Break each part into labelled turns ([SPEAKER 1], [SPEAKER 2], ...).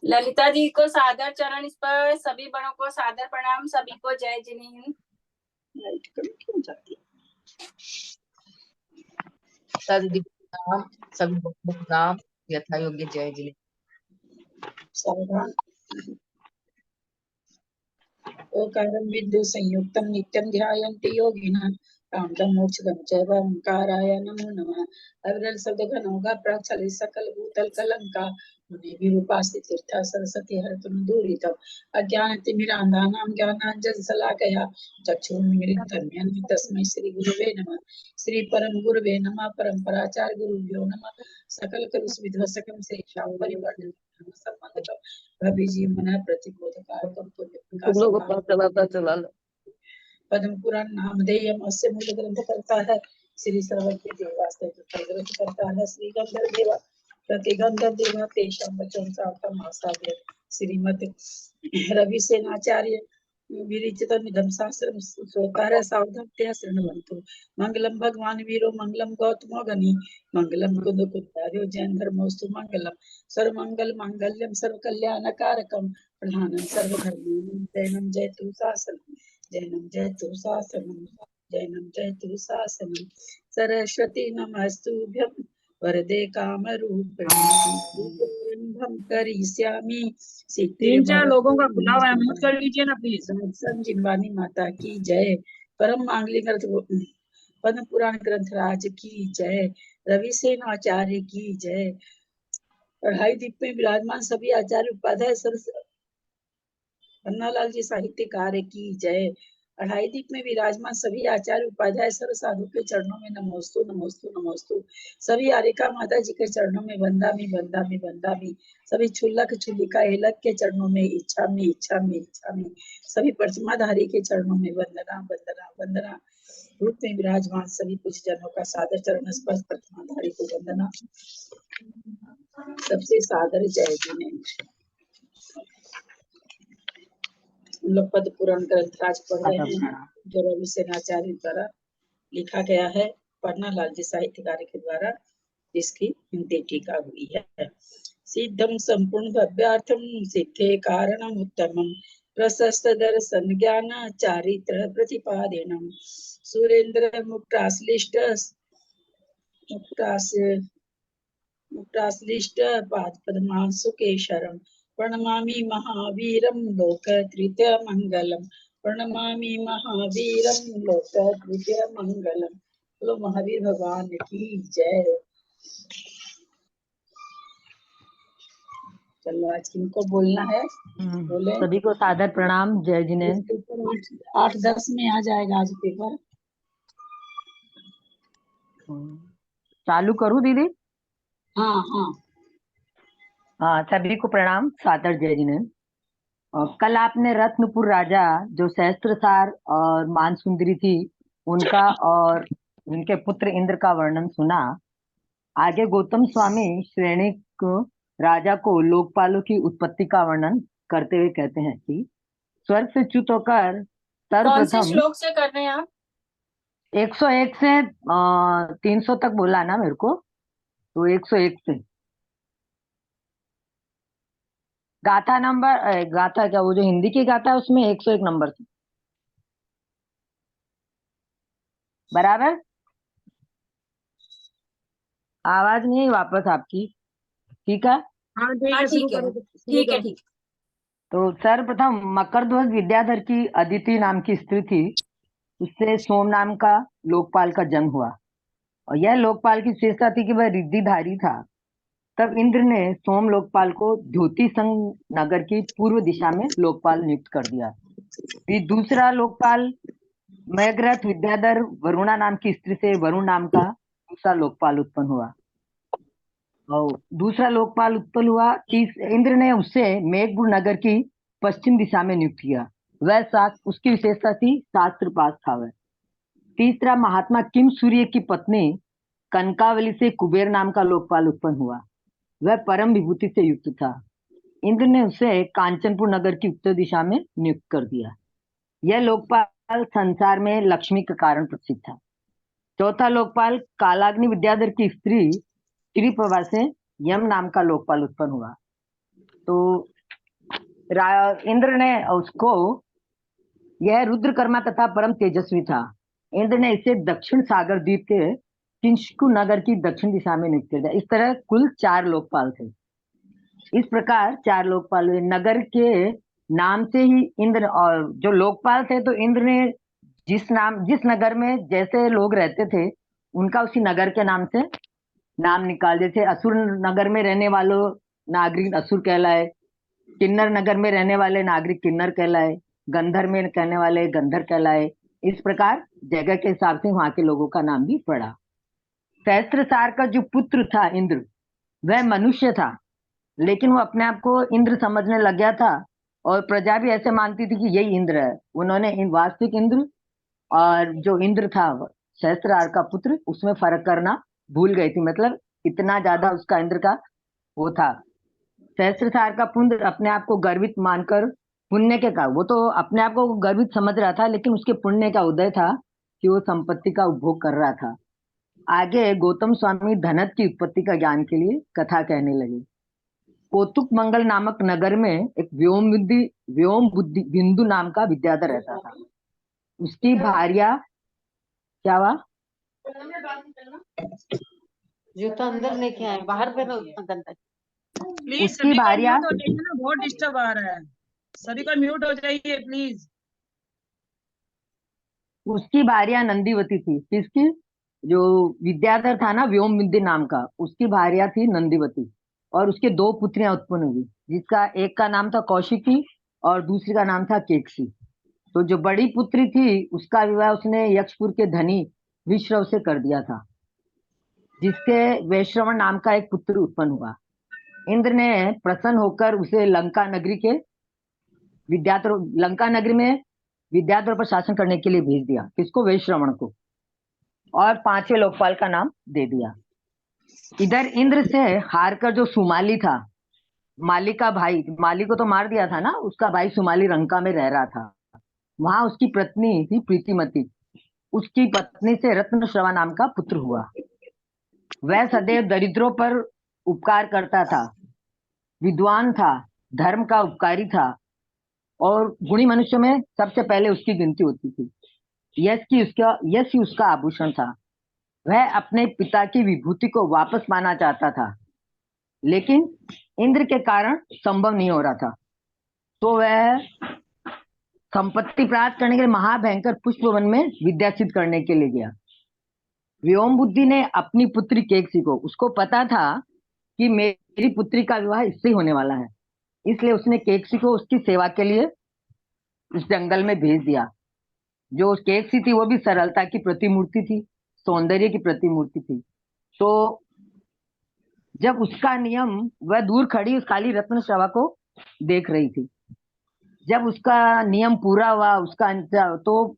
[SPEAKER 1] ललिता जी को सादर चरण स्पर्श, सभी बड़ों को सादर प्रणाम, सभी को जय जिनेन्द्र।
[SPEAKER 2] लाइट क्यों जाती है?
[SPEAKER 3] सभी को प्रणाम, यथा योग्य जय जिनेन्द्र।
[SPEAKER 2] सावधान। ओकारं विद्युत संयुक्तं नित्यं ध्यायन्ति योगिनः कामदं मोक्षदं च ओंकाराय नमो नमः। अविरल शब्द घन होगा प्राचलित सकल भूतल कलंका मुनि विरूपास्ति तीर्थ सरस्वती हरतुन दूरितम अज्ञान तिमिरांधानां ज्ञानांजन शलाकया चक्षुरुन्मीलितं येन तस्मै श्री गुरुवे नमः। श्री परम गुरुवे नमः। परम्पराचार्य गुरुभ्यो नमः। सकल कलुषविध्वंसकं श्रेष्ठां परिवर्तनं संबंधकं भविजी मन प्रतिबोधकारकं पुण्य पद्म पुराण नामधेयम अस्य मूल ग्रंथ करता है श्री सर्वज्ञ देवास्ते ग्रंथ करता है श्री गंधर्व देवा प्रतिगंधर्व देवा तेषां वचन सार्थम आसाद्य श्रीमद रवि सेनाचार्य विरचित निधम शास्त्रम सोकार सावधान शृण्वन्तु मंगलम भगवान वीरो मंगलम गौतमो गनि मंगलम कुंद कुंदार्यो जैन धर्मोस्तु मंगलम सर्वमंगल मांगल्यम सर्व कल्याण कारकम प्रधानम सर्वधर्माणां जैनम जयतु शासनम जैनम जयतु शासनम जैनम जयतु शासनम सरस्वती नमस्तुभ्यं वरदे कामरूपिणी करिष्यामि।
[SPEAKER 1] 3-4 लोगों का खुला हुआ है, म्यूट कर लीजिए ना प्लीज।
[SPEAKER 2] संजीवनी माता की जय। परम मांगलिक पद्म पुराण ग्रंथराज की जय। रवि सेन आचार्य की जय। अढ़ाई दीप में विराजमान सभी आचार्य उपाध्याय पन्नालाल जी साहित्यकार की जय। अढ़ाई दीप में विराजमान सभी आचार्य उपाध्याय सर्व साधु के चरणों में नमोस्तु नमोस्तु नमोस्तु। सभी आरिका माता जी के चरणों में वंदामी वंदामी वंदामी। सभी छुल्लक छुल्लिका हेलक के चरणों में इच्छा में इच्छा में इच्छा में। सभी प्रतिमाधारी के चरणों में वंदना वंदना वंदना। रूप में विराजमान सभी कुछ जनों का सादर चरण स्पर्श प्रतिमाधारी को वंदना। सबसे सादर जय जिनेन्द्र। लोग पद्म पुराण ग्रंथराज पढ़ रहे हैं जो रवि सेनाचार्य द्वारा लिखा गया है, पन्नालाल जी साहित्यकार के द्वारा जिसकी हिंदी टीका हुई है। सिद्धम संपूर्ण भव्यार्थम सिद्धे कारणम उत्तमम प्रशस्त दर्शन ज्ञान चारित्र प्रतिपादनम सुरेंद्र मुक्ताश्लिष्ट पाद पद्मांशु केशरम प्रणमामि महावीरं लोकत्रितय मंगलम प्रणमामि महावीरं लोकत्रितय मंगलम। बोलो महावीर भगवान की जय। चलो आज किनको बोलना है बोले।
[SPEAKER 3] सभी को सादर प्रणाम, जय जिनेन्द्र।
[SPEAKER 2] 8-10 में आ जाएगा आज पेपर।
[SPEAKER 3] चालू करूं दीदी?
[SPEAKER 2] हाँ हाँ
[SPEAKER 3] हाँ, सभी को प्रणाम, सादर जय जिनेन्द्र। कल आपने रत्नपुर राजा जो सहस्त्रसार और मानसुंदरी थी उनका और उनके पुत्र इंद्र का वर्णन सुना। आगे गौतम स्वामी श्रेणिक राजा को लोकपालों की उत्पत्ति का वर्णन करते हुए कहते हैं कि स्वर्ग से च्युत होकर
[SPEAKER 1] कौन से
[SPEAKER 3] सर्वप्रथम
[SPEAKER 1] श्लोक से कर रहे हैं आप?
[SPEAKER 3] 101 से 300 तक बोला ना मेरे को, तो 101 से गाथा नंबर गाथा क्या, वो जो हिंदी की गाथा है उसमें 101 नंबर से बराबर। आवाज नहीं आई वापस आपकी, ठीक है?
[SPEAKER 1] हाँ ठीक है, ठीक है।
[SPEAKER 3] तो सर्वप्रथम मकरध्वज विद्याधर की अदिति नाम की स्त्री थी, उससे सोम नाम का लोकपाल का जन्म हुआ और यह लोकपाल की विशेषता थी कि वह रिद्धिधारी था। तब इंद्र ने सोम लोकपाल को ज्योति संग नगर की पूर्व दिशा में लोकपाल नियुक्त कर दिया। फिर दूसरा लोकपाल मेघरथ विद्याधर वरुणा नाम की स्त्री से वरुण नाम का दूसरा लोकपाल उत्पन्न हुआ और दूसरा लोकपाल उत्पन्न हुआ। इंद्र ने उससे मेघपुर नगर की पश्चिम दिशा में नियुक्त किया। वह उसकी विशेषता थी शास्त्र पास था वह। तीसरा महात्मा किम सूर्य की पत्नी कनकावली से कुबेर नाम का लोकपाल उत्पन्न हुआ। वह परम विभूति से युक्त था। इंद्र ने उसे कांचनपुर नगर की उत्तर दिशा में नियुक्त कर दिया। यह लोकपाल संसार में लक्ष्मी के कारण प्रसिद्ध था। चौथा लोकपाल कालाग्नि विद्याधर की स्त्री श्रीप्रभा से यम नाम का लोकपाल उत्पन्न हुआ। तो इंद्र ने उसको, यह रुद्रकर्मा तथा परम तेजस्वी था। इंद्र ने इसे दक्षिण सागर द्वीप के किंशकु नगर की दक्षिण दिशा में नियुक्त किया। इस तरह कुल 4 लोकपाल थे। इस प्रकार 4 लोकपाल हुए। नगर के नाम से ही इंद्र, और जो लोकपाल थे तो इंद्र ने जिस नगर में जैसे लोग रहते थे उनका उसी नगर के नाम से नाम निकाल। जैसे असुर नगर में रहने वालों नागरिक असुर कहलाए, किन्नर नगर में रहने वाले नागरिक किन्नर कहलाए, गंधर में कहने वाले गंधर कहलाए। इस प्रकार जगह के हिसाब से वहां के लोगों का नाम भी पड़ा। सहस्त्रसार का जो पुत्र था इंद्र, वह मनुष्य था, लेकिन वो अपने आप को इंद्र समझने लग गया था और प्रजा भी ऐसे मानती थी कि यही इंद्र है। उन्होंने वास्तविक इंद्र और जो इंद्र था सहस्त्रहार का पुत्र, उसमें फर्क करना भूल गई थी। मतलब इतना ज्यादा उसका इंद्र का वो था। सहस्त्रहार का पुत्र अपने आप को गर्वित मानकर पुण्य के का, वो तो अपने आप को गर्वित समझ रहा था, लेकिन उसके पुण्य का उदय था कि वो संपत्ति का उपभोग कर रहा था। आगे गौतम स्वामी धनत की उत्पत्ति का ज्ञान के लिए कथा कहने लगे। कौतुक मंगल नामक नगर में एक व्योम बुद्धि बिंदु नाम का विद्याधर रहता था। उसकी भार्या, क्या हुआ?
[SPEAKER 4] जूता अंदर लेके आए, बाहर पे गंदा।
[SPEAKER 5] प्लीज
[SPEAKER 3] उसकी
[SPEAKER 5] सभी को
[SPEAKER 3] भार्या,
[SPEAKER 5] म्यूट हो जाइए ना, बहुत डिस्टर्ब आ रहा है। सभी को म्यूट हो जाइए प्लीज।
[SPEAKER 3] उसकी भार्या नंदीवती थी। किसकी? जो विद्याधर था ना व्योम बिंदु नाम का, उसकी भार्या थी नंदीवती। और उसके 2 पुत्रियां उत्पन्न हुई, जिसका एक का नाम था कौशिकी और दूसरी का नाम था केकसी। तो जो बड़ी पुत्री थी उसका विवाह उसने यक्षपुर के धनी विश्रव से कर दिया था, जिसके वैश्रवण नाम का एक पुत्र उत्पन्न हुआ। इंद्र ने प्रसन्न होकर उसे लंका नगरी में विद्याधर पर शासन करने के लिए भेज दिया। किसको? वैश्रवण को। और 5वें लोकपाल का नाम दे दिया। इधर इंद्र से हारकर जो सुमाली था, माली का भाई, माली को तो मार दिया था ना, उसका भाई सुमाली लंका में रह रहा था। वहां उसकी पत्नी थी प्रीतिमती। उसकी पत्नी से रत्नश्रवा नाम का पुत्र हुआ। वह सदैव दरिद्रों पर उपकार करता था, विद्वान था, धर्म का उपकारी था और गुणी मनुष्य में सबसे पहले उसकी गिनती होती थी। यश ही उसका आभूषण था। वह अपने पिता की विभूति को वापस पाना चाहता था, लेकिन इंद्र के कारण संभव नहीं हो रहा था। तो वह संपत्ति प्राप्त करने के लिए महाभयंकर पुष्प वन में विद्या सिद्ध करने के लिए गया। व्योम बुद्धि ने अपनी पुत्री केकसी को, उसको पता था कि मेरी पुत्री का विवाह इससे होने वाला है, इसलिए उसने केकसी को उसकी सेवा के लिए उस जंगल में भेज दिया। जो केकसी थी वो भी सरलता की प्रतिमूर्ति थी, सौंदर्य की प्रतिमूर्ति थी। तो जब उसका नियम, वह दूर खड़ी उस काली रत्नश्रवा को देख रही थी। जब उसका नियम पूरा हुआ, तो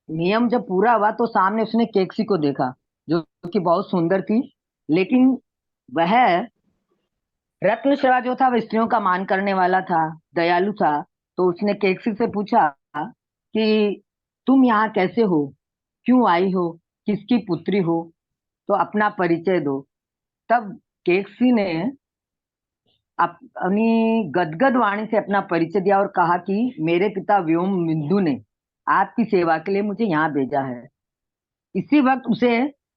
[SPEAKER 3] नियम जब पूरा हुआ तो सामने उसने केकसी को देखा, जो कि बहुत सुंदर थी। लेकिन वह रत्नश्रवा जो था वह स्त्रियों का मान करने वाला था, दयालु था। तो उसने केकसी से पूछा कि तुम यहाँ कैसे हो, क्यों आई हो, किसकी पुत्री हो, तो अपना परिचय दो। तब केकसी ने अपनी गदगद वाणी से अपना परिचय दिया और कहा कि मेरे पिता व्योम बिंदु ने आपकी सेवा के लिए मुझे यहाँ भेजा है। इसी वक्त उसे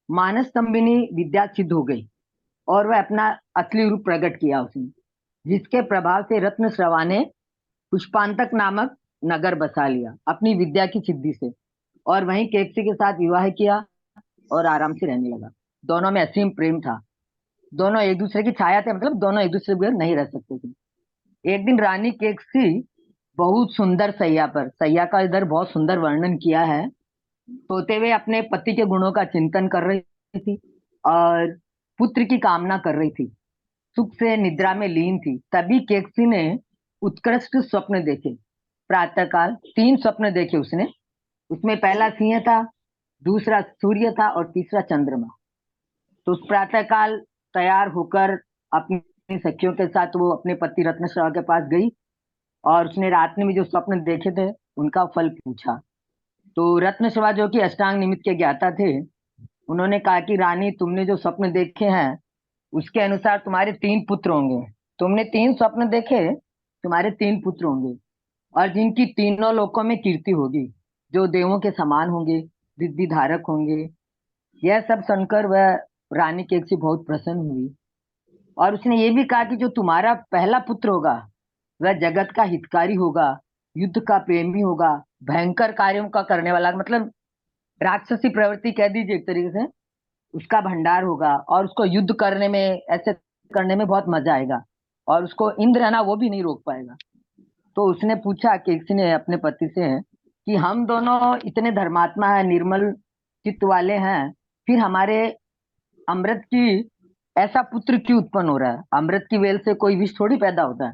[SPEAKER 3] मानस स्तंभिनी विद्या सिद्ध हो गई और वह अपना असली रूप प्रकट किया उसने, जिसके प्रभाव से रत्नश्रवा ने पुष्पांतक नामक नगर बसा लिया अपनी विद्या की सिद्धि से, और वहीं केकसी के साथ विवाह किया और आराम से रहने लगा। दोनों में असीम प्रेम था। दोनों एक दूसरे की छाया थे, मतलब दोनों एक दूसरे के बगैर नहीं रह सकते थे। एक दिन रानी केकसी बहुत सुंदर सैया का इधर बहुत सुंदर वर्णन किया है, सोते हुए अपने पति के गुणों का चिंतन कर रही थी और पुत्र की कामना कर रही थी। सुख से निद्रा में लीन थी। तभी केकसी ने उत्कृष्ट स्वप्न देखे। प्रातःकाल 3 स्वप्न देखे उसने। उसमें पहला सिंह था, दूसरा सूर्य था और तीसरा चंद्रमा। तो उस प्रातःकाल तैयार होकर अपनी सखियों के साथ वो अपने पति रत्नश्रवा के पास गई और उसने रात में जो स्वप्न देखे थे उनका फल पूछा। तो रत्नश्रवा जो कि अष्टांग निमित्त के ज्ञाता थे, उन्होंने कहा कि रानी, तुमने जो स्वप्न देखे हैं उसके अनुसार तुम्हारे 3 पुत्र होंगे। तुमने 3 स्वप्न देखे तुम्हारे 3 पुत्र होंगे और जिनकी तीनों लोकों में कीर्ति होगी, जो देवों के समान होंगे, रिद्धि धारक होंगे। यह सब सुनकर वह रानी केकसी बहुत प्रसन्न हुई और उसने ये भी कहा कि जो तुम्हारा पहला पुत्र होगा वह जगत का हितकारी होगा, युद्ध का प्रेमी होगा, भयंकर कार्यों का करने वाला, मतलब राक्षसी प्रवृत्ति कह दीजिए एक तरीके से, उसका भंडार होगा और उसको युद्ध करने में, ऐसे करने में बहुत मजा आएगा और उसको इंद्र है ना वो भी नहीं रोक पाएगा। तो उसने पूछा केकसी ने अपने पति से कि हम दोनों इतने धर्मात्मा है, निर्मल चित्त वाले हैं, फिर हमारे अमृत की ऐसा पुत्र क्यों उत्पन्न हो रहा है? अमृत की वेल से कोई विष थोड़ी पैदा होता है।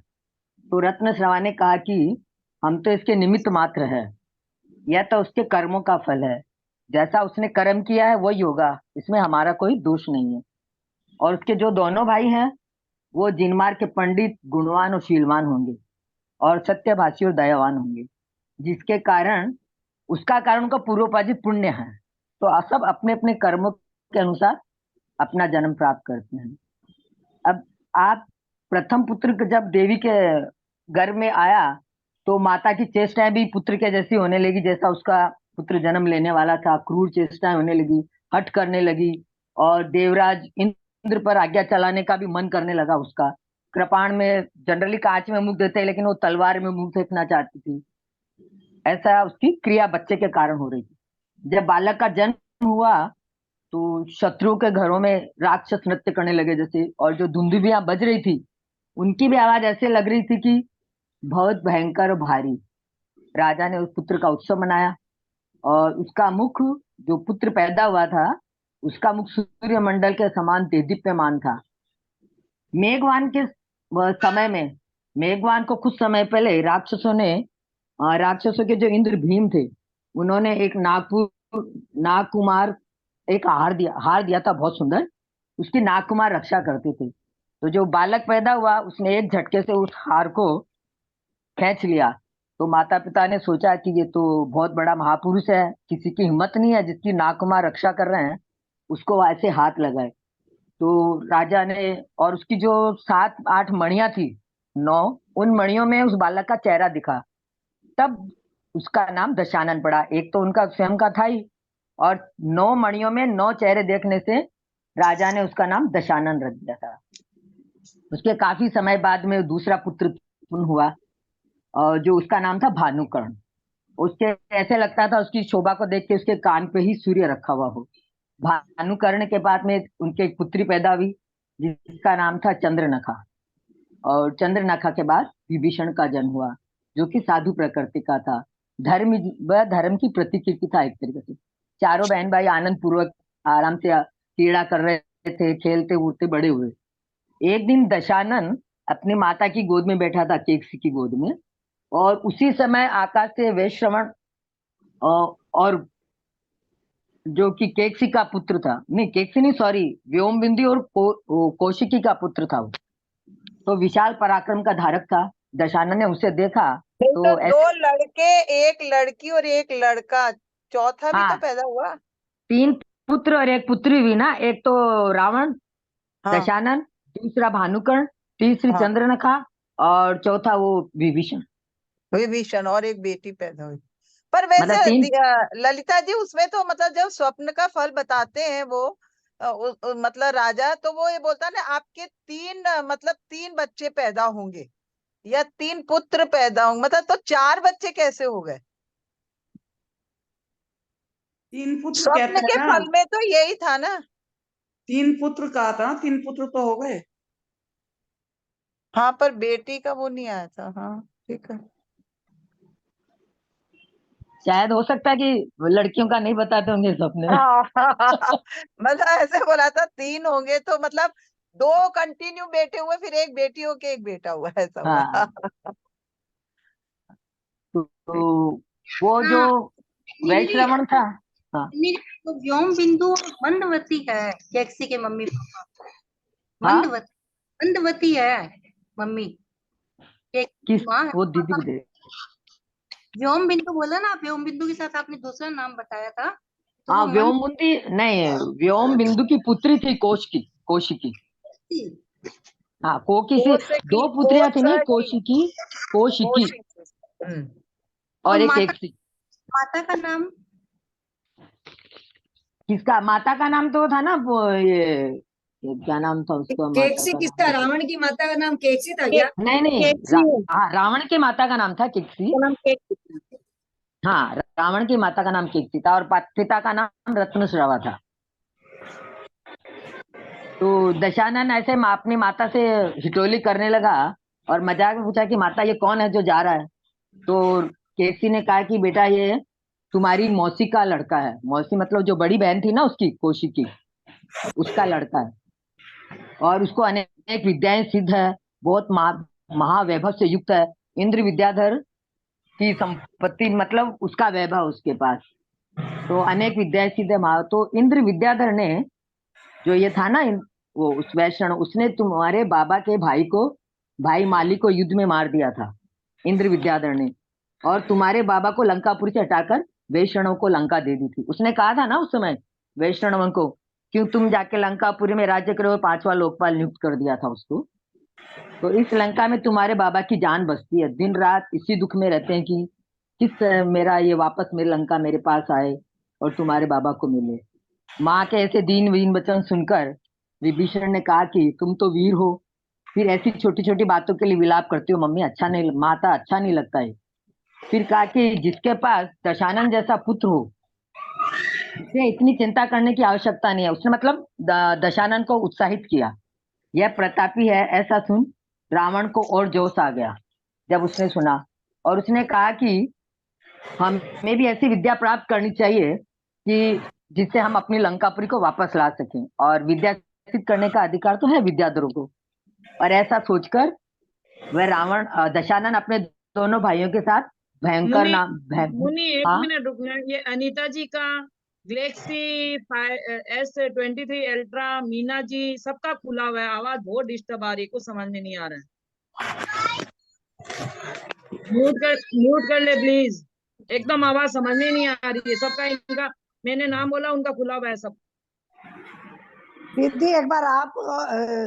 [SPEAKER 3] तो रत्न श्रवा ने कहा कि हम तो इसके निमित्त मात्र है, यह तो उसके कर्मों का फल है, जैसा उसने कर्म किया है वही होगा, इसमें हमारा कोई दोष नहीं है। और उसके जो दोनों भाई हैं वो जिनमार के पंडित, गुणवान और शीलवान होंगे और सत्यभाषी और दयावान होंगे, जिसके कारण उसका कारण उनका पूर्वोपार्जित पुण्य है। तो सब अपने अपने कर्मों के अनुसार अपना जन्म प्राप्त करते हैं। अब आप प्रथम पुत्र जब देवी के गर्भ में आया तो माता की चेष्टाएं भी पुत्र के जैसी होने लगी, जैसा उसका पुत्र जन्म लेने वाला था। क्रूर चेष्टाएं होने लगी, हट करने लगी और देवराज इंद्र पर आज्ञा चलाने का भी मन करने लगा उसका। कृपाण में जनरली कांच में मुंह देते हैं, लेकिन वो तलवार में मुंह फेंकना चाहती थी। ऐसा उसकी क्रिया बच्चे के कारण हो रही थी। जब बालक का जन्म हुआ तो शत्रुओं के घरों में राक्षस नृत्य करने लगे जैसे, और जो धुंदुभियां बज रही थी उनकी भी आवाज ऐसे लग रही थी कि बहुत भयंकर और भारी। राजा ने उस पुत्र का उत्सव मनाया और उसका मुख, जो पुत्र पैदा हुआ था उसका मुख सूर्य मंडल के समान देदीप्यमान था। मेघवान के समय में, मेघवान को कुछ समय पहले राक्षसों के जो इंद्र भीम थे, उन्होंने एक नागकुमार एक हार दिया था बहुत सुंदर। उसकी नागकुमार रक्षा करते थे। तो जो बालक पैदा हुआ उसने एक झटके से उस हार को खींच लिया। तो माता पिता ने सोचा कि ये तो बहुत बड़ा महापुरुष है, किसी की हिम्मत नहीं है जिसकी नागकुमार रक्षा कर रहे हैं उसको ऐसे हाथ लगाए। तो राजा ने, और उसकी जो 7-8 मणियां थी, 9, उन मणियों में उस बालक का चेहरा दिखा। तब उसका नाम दशानन पड़ा। एक तो उनका स्वयं का था ही, और 9 मणियों में 9 चेहरे देखने से राजा ने उसका नाम दशानन रख दिया था। उसके काफी समय बाद में दूसरा पुत्र उत्पन्न हुआ और जो उसका नाम था भानुकर्ण। उसके ऐसे लगता था उसकी शोभा को देख के उसके कान पे ही सूर्य रखा हुआ हो। भानुकर्ण के बाद में उनके एक पुत्री पैदा हुई जिसका नाम था चंद्रनखा, और चंद्रनखा के बाद विभीषण का जन्म हुआ जो कि साधु प्रकृति का था। वह धर्म की प्रतिकृति था एक तरीके से। चारों बहन भाई आनंद पूर्वक आराम से क्रीड़ा कर रहे थे, खेलते उड़ते बड़े हुए। एक दिन दशानन अपनी माता की गोद में बैठा था, केकसी की गोद में, और उसी समय आकाश से वैश्रवण और जो कि केकसी का पुत्र था, नहीं केकसी नहीं, सॉरी, व्योम बिंदु और कौशिकी का पुत्र था वो। तो विशाल पराक्रम का धारक था। दशानन ने उसे देखा
[SPEAKER 6] तो
[SPEAKER 3] तो
[SPEAKER 6] 2 लड़के, 1 लड़की और 1 लड़का, चौथा भी तो
[SPEAKER 3] हाँ,
[SPEAKER 6] पैदा हुआ।
[SPEAKER 3] 3 पुत्र और 1 पुत्री हुई ना। एक तो रावण,
[SPEAKER 6] हाँ
[SPEAKER 3] दशानन, दूसरा भानुकर्ण, तीसरी
[SPEAKER 6] हाँ,
[SPEAKER 3] चंद्रनखा और चौथा वो विभीषण।
[SPEAKER 6] विभीषण, और 1 बेटी पैदा हुई। पर
[SPEAKER 3] मतलब
[SPEAKER 6] वैसे
[SPEAKER 3] 3।
[SPEAKER 6] ललिता जी, उसमें तो मतलब जब स्वप्न का फल बताते हैं वो मतलब राजा, तो वो ये बोलता है ना, आपके 3 मतलब 3 बच्चे पैदा होंगे या 3 पुत्र पैदा होंगे, मतलब तो 4 बच्चे कैसे हो गए?
[SPEAKER 5] 3 पुत्र
[SPEAKER 6] स्वप्न
[SPEAKER 5] कहते
[SPEAKER 6] के
[SPEAKER 5] हैं ना,
[SPEAKER 6] फल में तो यही था ना।
[SPEAKER 5] 3 पुत्र कहा था, 3 पुत्र तो हो गए।
[SPEAKER 6] हाँ, पर बेटी का वो नहीं आया था। हाँ ठीक है।
[SPEAKER 3] शायद हो सकता है कि लड़कियों का नहीं बताते होंगे सपने में।
[SPEAKER 6] हाँ मतलब ऐसे बोला था 3 होंगे, तो मतलब 2 कंटिन्यू बेटे हुए, फिर 1 बेटी हो के 1 बेटा हुआ, ऐसा हुआ।
[SPEAKER 3] हाँ, तो वो जो वैश्रवण था। हाँ,
[SPEAKER 7] तो व्योम बिंदु और मंदवती है केकसी के मम्मी पापा।
[SPEAKER 3] हाँ,
[SPEAKER 7] मंदवती है मम्मी,
[SPEAKER 3] किस
[SPEAKER 7] माँ।
[SPEAKER 3] वो दीदी को दे।
[SPEAKER 7] व्योम बिंदु बोला ना, व्योम बिंदु के साथ आपने दूसरा नाम बताया था, तो
[SPEAKER 3] हाँ,
[SPEAKER 7] वो
[SPEAKER 3] व्योम बिंदु नहीं, व्योम बिंदु की पुत्री थी कौशिकी। हाँ, को किसी
[SPEAKER 6] कोसकी,
[SPEAKER 3] 2 पुत्रियां थी नहीं,
[SPEAKER 6] कोसकी,
[SPEAKER 3] कौशिकी कौशिकी
[SPEAKER 6] हम्म,
[SPEAKER 3] और
[SPEAKER 7] और
[SPEAKER 3] एक
[SPEAKER 7] माता
[SPEAKER 3] केकसी।
[SPEAKER 7] माता का नाम?
[SPEAKER 3] किसका माता का नाम तो था ना वो ये क्या नाम था उसका माता
[SPEAKER 8] केकसी
[SPEAKER 3] का
[SPEAKER 8] किसका?
[SPEAKER 3] नाम?
[SPEAKER 8] रावण की माता का नाम केकसी था क्या?
[SPEAKER 3] नहीं नहीं हाँ, रावण की माता का नाम था केकसी। हाँ, रावण की माता का नाम केकसी था और पिता का नाम रत्नश्रवा था। तो दशानन ऐसे अपनी माता से हिटोली करने लगा और मजाक में पूछा कि माता ये कौन है जो जा रहा है? तो केकसी ने कहा कि बेटा ये तुम्हारी मौसी का लड़का है। मौसी मतलब जो बड़ी बहन थी ना उसकी, कौशिकी, उसका लड़का है और उसको अनेक विद्याएं सिद्ध है, बहुत महावैभव से युक्त है। इंद्र विद्याधर की संपत्ति मतलब उसका वैभव उसके पास, तो अनेक विद्याएं सिद्ध है। तो इंद्र विद्याधर ने जो ये था ना वो उस वैष्णव, उसने तुम्हारे बाबा के भाई को, भाई माली को युद्ध में मार दिया था इंद्र विद्याधर ने, और तुम्हारे बाबा को लंकापुरी से हटाकर वैष्णव को लंका दे दी थी। उसने कहा था ना उस समय वैष्णव को, क्यों तुम जाके लंकापुरी में राज्य करो, 5वां लोकपाल नियुक्त कर दिया था उसको। तो इस लंका में तुम्हारे बाबा की जान बसती है, दिन रात इसी दुख में रहते हैं कि किस मेरा ये वापस मेरे लंका मेरे पास आए और तुम्हारे बाबा को मिले। माँ के ऐसे दीन वीन वचन सुनकर विभीषण ने कहा कि तुम तो वीर हो, फिर ऐसी छोटी छोटी बातों के लिए विलाप करती हो मम्मी, अच्छा नहीं, माता अच्छा नहीं लगता है। फिर कहा कि जिसके पास दशानन जैसा पुत्र हो उसे इतनी चिंता करने की आवश्यकता नहीं है। उसने मतलब दशानन को उत्साहित किया, यह प्रतापी है ऐसा सुन रावण को और जोश आ गया जब उसने सुना, और उसने कहा कि हमें भी ऐसी विद्या प्राप्त करनी चाहिए कि जिससे हम अपनी लंकापुरी को वापस ला सकें, और विद्या सिद्ध करने का अधिकार तो है विद्याधरों को। और ऐसा सोचकर वह रावण दशानन अपने दोनों भाइयों के साथ भयंकर
[SPEAKER 5] मुनि एक
[SPEAKER 3] हाँ
[SPEAKER 5] मिनट रुकना। ये अनीता जी का Galaxy S23 ultra, Meena ji सबका खुला हुआ है, आवाज बहुत डिस्टर्ब आ रही है, कुछ समझ में नहीं आ रहा है। म्यूट कर ले प्लीज, एकदम आवाज समझ में नहीं आ रही है सबका। इनका मैंने नाम बोला, उनका खुला हुआ है सब।
[SPEAKER 9] दीदी एक बार आप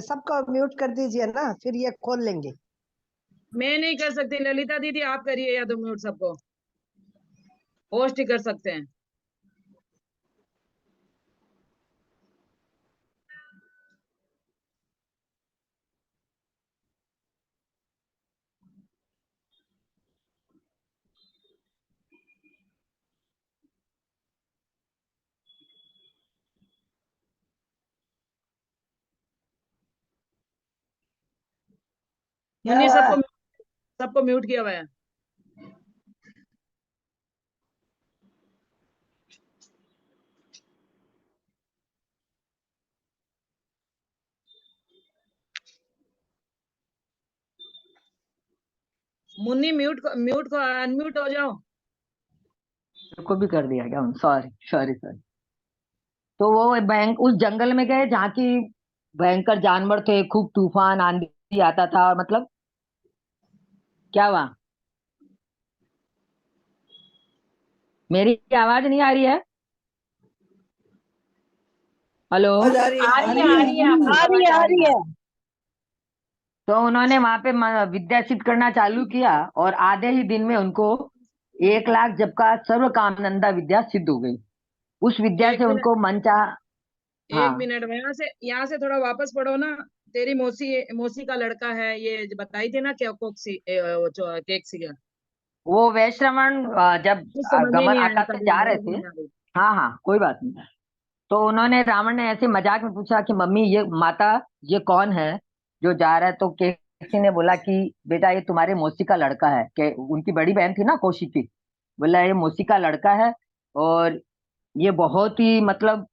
[SPEAKER 9] सबको म्यूट कर दीजिए ना, फिर ये खोल लेंगे।
[SPEAKER 5] मैं नहीं कर सकती, ललिता दीदी आप करिए, या तो म्यूट सबको, होस्ट ही कर सकते हैं। मुन्नी सबको म्यूट किया हुआ है। मुन्नी म्यूट को अनम्यूट हो जाओ।
[SPEAKER 3] को भी कर दिया क्या? Sorry sorry sorry. तो वो बैंक उस जंगल में गए जहाँ की भयंकर जानवर थे, खूब तूफान आंधी आता था, और मतलब क्या हुआ? मेरी आवाज नहीं आ रही है? हेलो?
[SPEAKER 1] आ रही है आपकी आवाज आ रही है।
[SPEAKER 3] तो उन्होंने वहां पे विद्या सिद्ध करना चालू किया और आधे ही दिन में उनको 1,00,000 जप का सर्व कामनंदा विद्या सिद्ध हो गई। उस विद्या
[SPEAKER 5] एक
[SPEAKER 3] से
[SPEAKER 5] मिनट
[SPEAKER 3] उनको मंचा।
[SPEAKER 5] एक
[SPEAKER 3] हाँ
[SPEAKER 5] मिनट, यहाँ से थोड़ा वापस पढ़ो ना। तेरी मौसी का लड़का है, ये बताई थी ना क्या? केकसी का
[SPEAKER 3] वो वैश्रवण जब
[SPEAKER 5] कुछ समझ में
[SPEAKER 3] गमन
[SPEAKER 5] नहीं आया
[SPEAKER 3] आकाश
[SPEAKER 5] इनका,
[SPEAKER 3] से जा रहे
[SPEAKER 5] आवाज
[SPEAKER 3] थे।
[SPEAKER 5] नहीं आ रही।
[SPEAKER 3] हाँ हाँ कोई बात नहीं। तो उन्होंने, रावण ने ऐसे मजाक में पूछा कि मम्मी ये माता ये कौन है जो जा रहा है? तो किसी ने बोला कि बेटा ये तुम्हारे मौसी का लड़का है, कि उनकी बड़ी बहन थी ना कौशिकी, बोला ये मौसी का लड़का है, और ये बहुत ही मतलब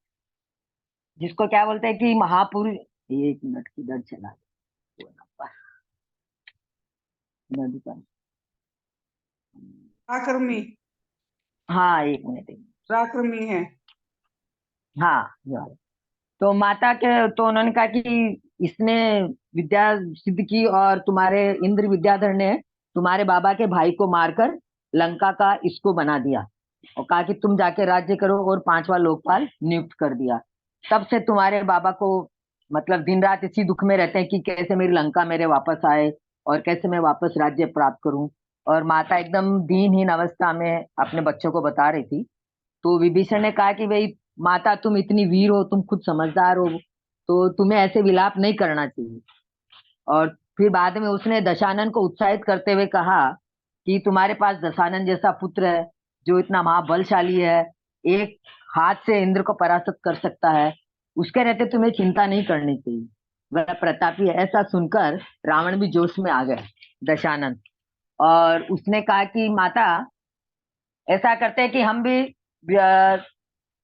[SPEAKER 3] जिसको क्या बोलते हैं कि महापुरुष। 1 मिनट किधर चला नंबर?
[SPEAKER 10] पराक्रमी,
[SPEAKER 3] हाँ 1 मिनट।
[SPEAKER 10] पराक्रमी है।
[SPEAKER 3] हाँ ये वाला। तो माता के, तो उन्होंने कहा कि इसने विद्या सिद्ध की और तुम्हारे इंद्र विद्याधर ने तुम्हारे बाबा के भाई को मारकर लंका का इसको बना दिया, और कहा कि तुम जाके राज्य करो, और 5वां लोकपाल नियुक्त कर दिया। तब से तुम्हारे बाबा को मतलब दिन रात इसी दुख में रहते हैं कि कैसे मेरी लंका मेरे वापस आए और कैसे मैं वापस राज्य प्राप्त करूं। और माता एकदम दीनहीन अवस्था में अपने बच्चों को बता रही थी। तो विभीषण ने कहा कि भाई माता, तुम इतनी वीर हो, तुम खुद समझदार हो, तो तुम्हें ऐसे विलाप नहीं करना चाहिए। और फिर बाद में उसने दशानन को उत्साहित करते हुए कहा कि तुम्हारे पास दशानन जैसा पुत्र है जो इतना महाबलशाली है, एक हाथ से इंद्र को परास्त कर सकता है, उसके रहते तुम्हें चिंता नहीं करनी चाहिए, वह प्रतापी है। ऐसा सुनकर रावण भी जोश में आ गया, दशानन। और उसने कहा कि माता, ऐसा करते हैं कि हम भी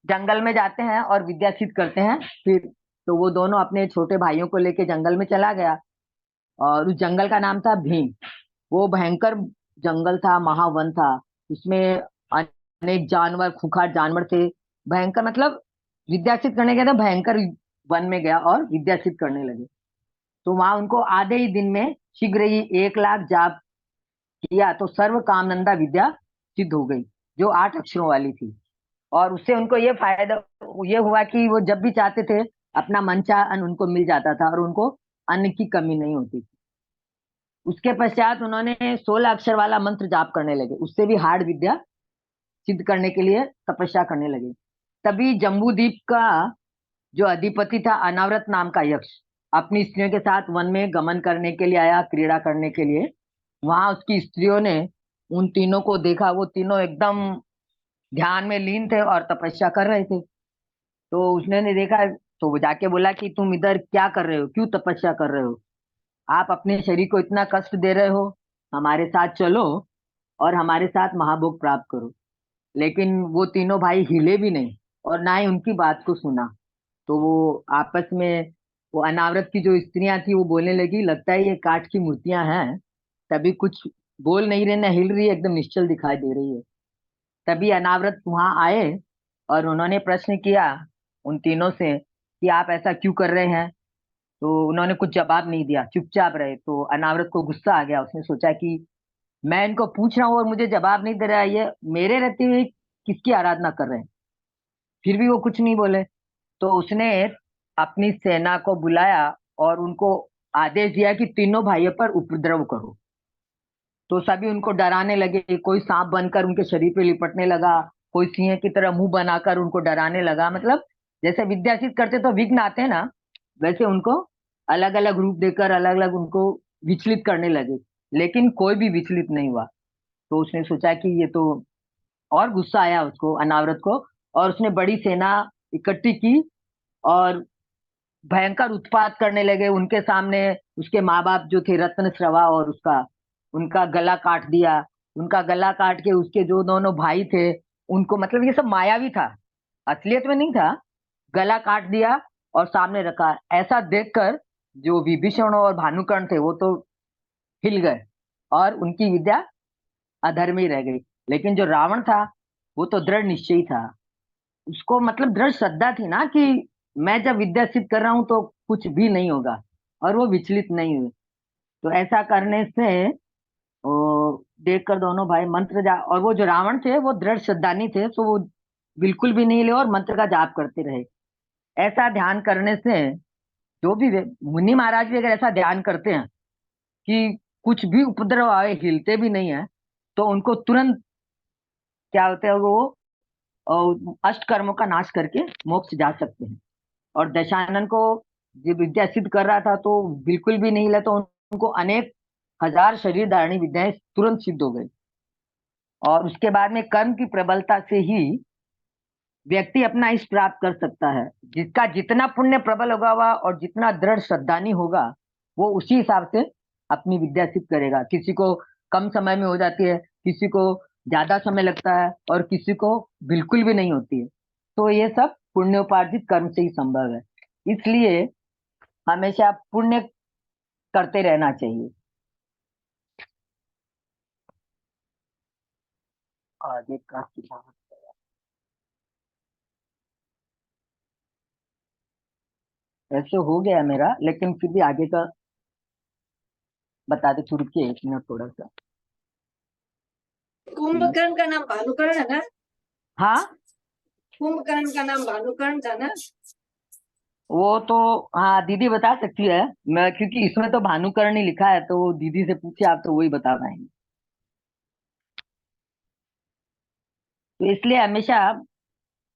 [SPEAKER 3] जंगल में जाते हैं और विद्या सिद्ध करते हैं। फिर तो वो दोनों अपने छोटे भाइयों को लेके जंगल में चला गया। और उस जंगल का नाम था भीम। वो भयंकर जंगल था, महावन था। उसमें अनेक जानवर, खूंखार जानवर थे। भयंकर मतलब विद्या सिद्ध करने गया था, भयंकर वन में गया और विद्या सिद्ध करने लगे। तो वहां उनको आधे ही दिन में शीघ्र ही 1,00,000 जाप किया तो सर्व कामनंदा विद्या सिद्ध हो गई, जो 8 अक्षरों वाली थी। और उससे उनको ये फायदा ये हुआ कि वो जब भी चाहते थे अपना मनचाहा अन्न उनको मिल जाता था और उनको अन्न की कमी नहीं होती थी। उसके पश्चात उन्होंने 16 अक्षर वाला मंत्र जाप करने लगे, उससे भी हार्ड विद्या सिद्ध करने के लिए तपस्या करने लगे। तभी जम्बूद्वीप का जो अधिपति था अनावृत नाम का यक्ष अपनी स्त्रियों के साथ वन में गमन करने के लिए आया, क्रीड़ा करने के लिए। वहां उसकी स्त्रियों ने उन तीनों को देखा। वो तीनों एकदम ध्यान में लीन थे और तपस्या कर रहे थे। तो उसने ने देखा, तो वो जाके बोला कि तुम इधर क्या कर रहे हो, क्यों तपस्या कर रहे हो, आप अपने शरीर को इतना कष्ट दे रहे हो, हमारे साथ चलो और हमारे साथ महाभोग प्राप्त करो। लेकिन वो तीनों भाई हिले भी नहीं और ना ही उनकी बात को सुना। तो वो आपस में, वो अनावृत की जो स्त्रियां थी वो बोलने लगी, लगता है ये काठ की मूर्तियां हैं, तभी कुछ बोल नहीं रहे, ना हिल रही है, एकदम निश्चल दिखाई दे रही है। तभी अनावृत वहां आए और उन्होंने प्रश्न किया उन तीनों से कि आप ऐसा क्यों कर रहे हैं। तो उन्होंने कुछ जवाब नहीं दिया, चुपचाप रहे। तो अनावृत को गुस्सा आ गया। उसने सोचा कि मैं इनको पूछ रहा हूँ और मुझे जवाब नहीं दे रहा है, ये मेरे रहते हुए किसकी आराधना कर रहे हैं। फिर भी वो कुछ नहीं बोले। तो उसने अपनी सेना को बुलाया और उनको आदेश दिया कि तीनों भाइयों पर उपद्रव करो। तो सभी उनको डराने लगे। कोई सांप बनकर उनके शरीर पे लिपटने लगा, कोई सिंह की तरह मुंह बनाकर उनको डराने लगा। मतलब जैसे विद्या सिद्ध करते तो विघ्न आते हैं ना, वैसे उनको अलग अलग रूप देकर अलग अलग उनको विचलित करने लगे। लेकिन कोई भी विचलित नहीं हुआ। तो उसने सोचा कि ये तो, और गुस्सा आया उसको, अनावृत को। और उसने बड़ी सेना इकट्ठी की और भयंकर उत्पात करने लगे उनके सामने। उसके माँ बाप जो थे रत्नश्रवा और उसका, उनका गला काट दिया। उनका गला काट के उसके जो दोनों भाई थे उनको, मतलब ये सब मायावी था, असलियत में नहीं था, गला काट दिया और सामने रखा। ऐसा देखकर जो विभीषण और भानुकर्ण थे वो तो हिल गए और उनकी विद्या अधर्मी रह गई। लेकिन जो रावण था वो तो दृढ़ निश्चयी था। उसको मतलब दृढ़ श्रद्धा थी ना कि मैं जब विद्या सिद्ध कर रहा हूं तो कुछ भी नहीं होगा, और वो विचलित नहीं हुए। तो ऐसा करने से देखकर दोनों भाई मंत्र जा, और वो जो रावण थे वो दृढ़ श्रद्धानी थे, तो वो बिल्कुल भी नहीं ले और मंत्र का जाप करते रहे। ऐसा ध्यान करने से जो भी मुनि महाराज भी अगर ऐसा ध्यान करते हैं कि कुछ भी उपद्रव आए हिलते भी नहीं है, तो उनको तुरंत क्या होता है, वो अष्ट कर्मों का नाश करके मोक्ष जा सकते हैं। और दशानन को जब विद्या सिद्ध कर रहा था तो बिल्कुल भी नहीं हिला, तो उनको अनेक हजार शरीर धारणी विद्याएं तुरंत सिद्ध हो गई। और उसके बाद में कर्म की प्रबलता से ही व्यक्ति अपना इष्ट प्राप्त कर सकता है। जिसका जितना पुण्य प्रबल होगा और जितना दृढ़ श्रद्धानी होगा वो उसी हिसाब से अपनी विद्या सिद्ध करेगा। किसी को कम समय में हो जाती है, किसी को ज्यादा समय लगता है और किसी को बिल्कुल भी नहीं होती है। तो ये सब पुण्योपार्जित कर्म से ही संभव है। इसलिए हमेशा पुण्य करते रहना चाहिए। आगे का सिद्धांत ऐसे हो गया मेरा, लेकिन फिर भी आगे का बता दे। शुरू किए 1 मिनट थोड़ा सा।
[SPEAKER 8] कुंभकर्ण का नाम भानुकर्ण है ना?
[SPEAKER 3] हाँ,
[SPEAKER 8] कुंभकर्ण का नाम भानुकर्ण था ना?
[SPEAKER 3] वो तो हाँ दीदी बता सकती है। मैं क्योंकि इसमें तो भानुकर्णी लिखा है, तो दीदी से पूछे आप तो वही बता पाएंगे। तो इसलिए हमेशा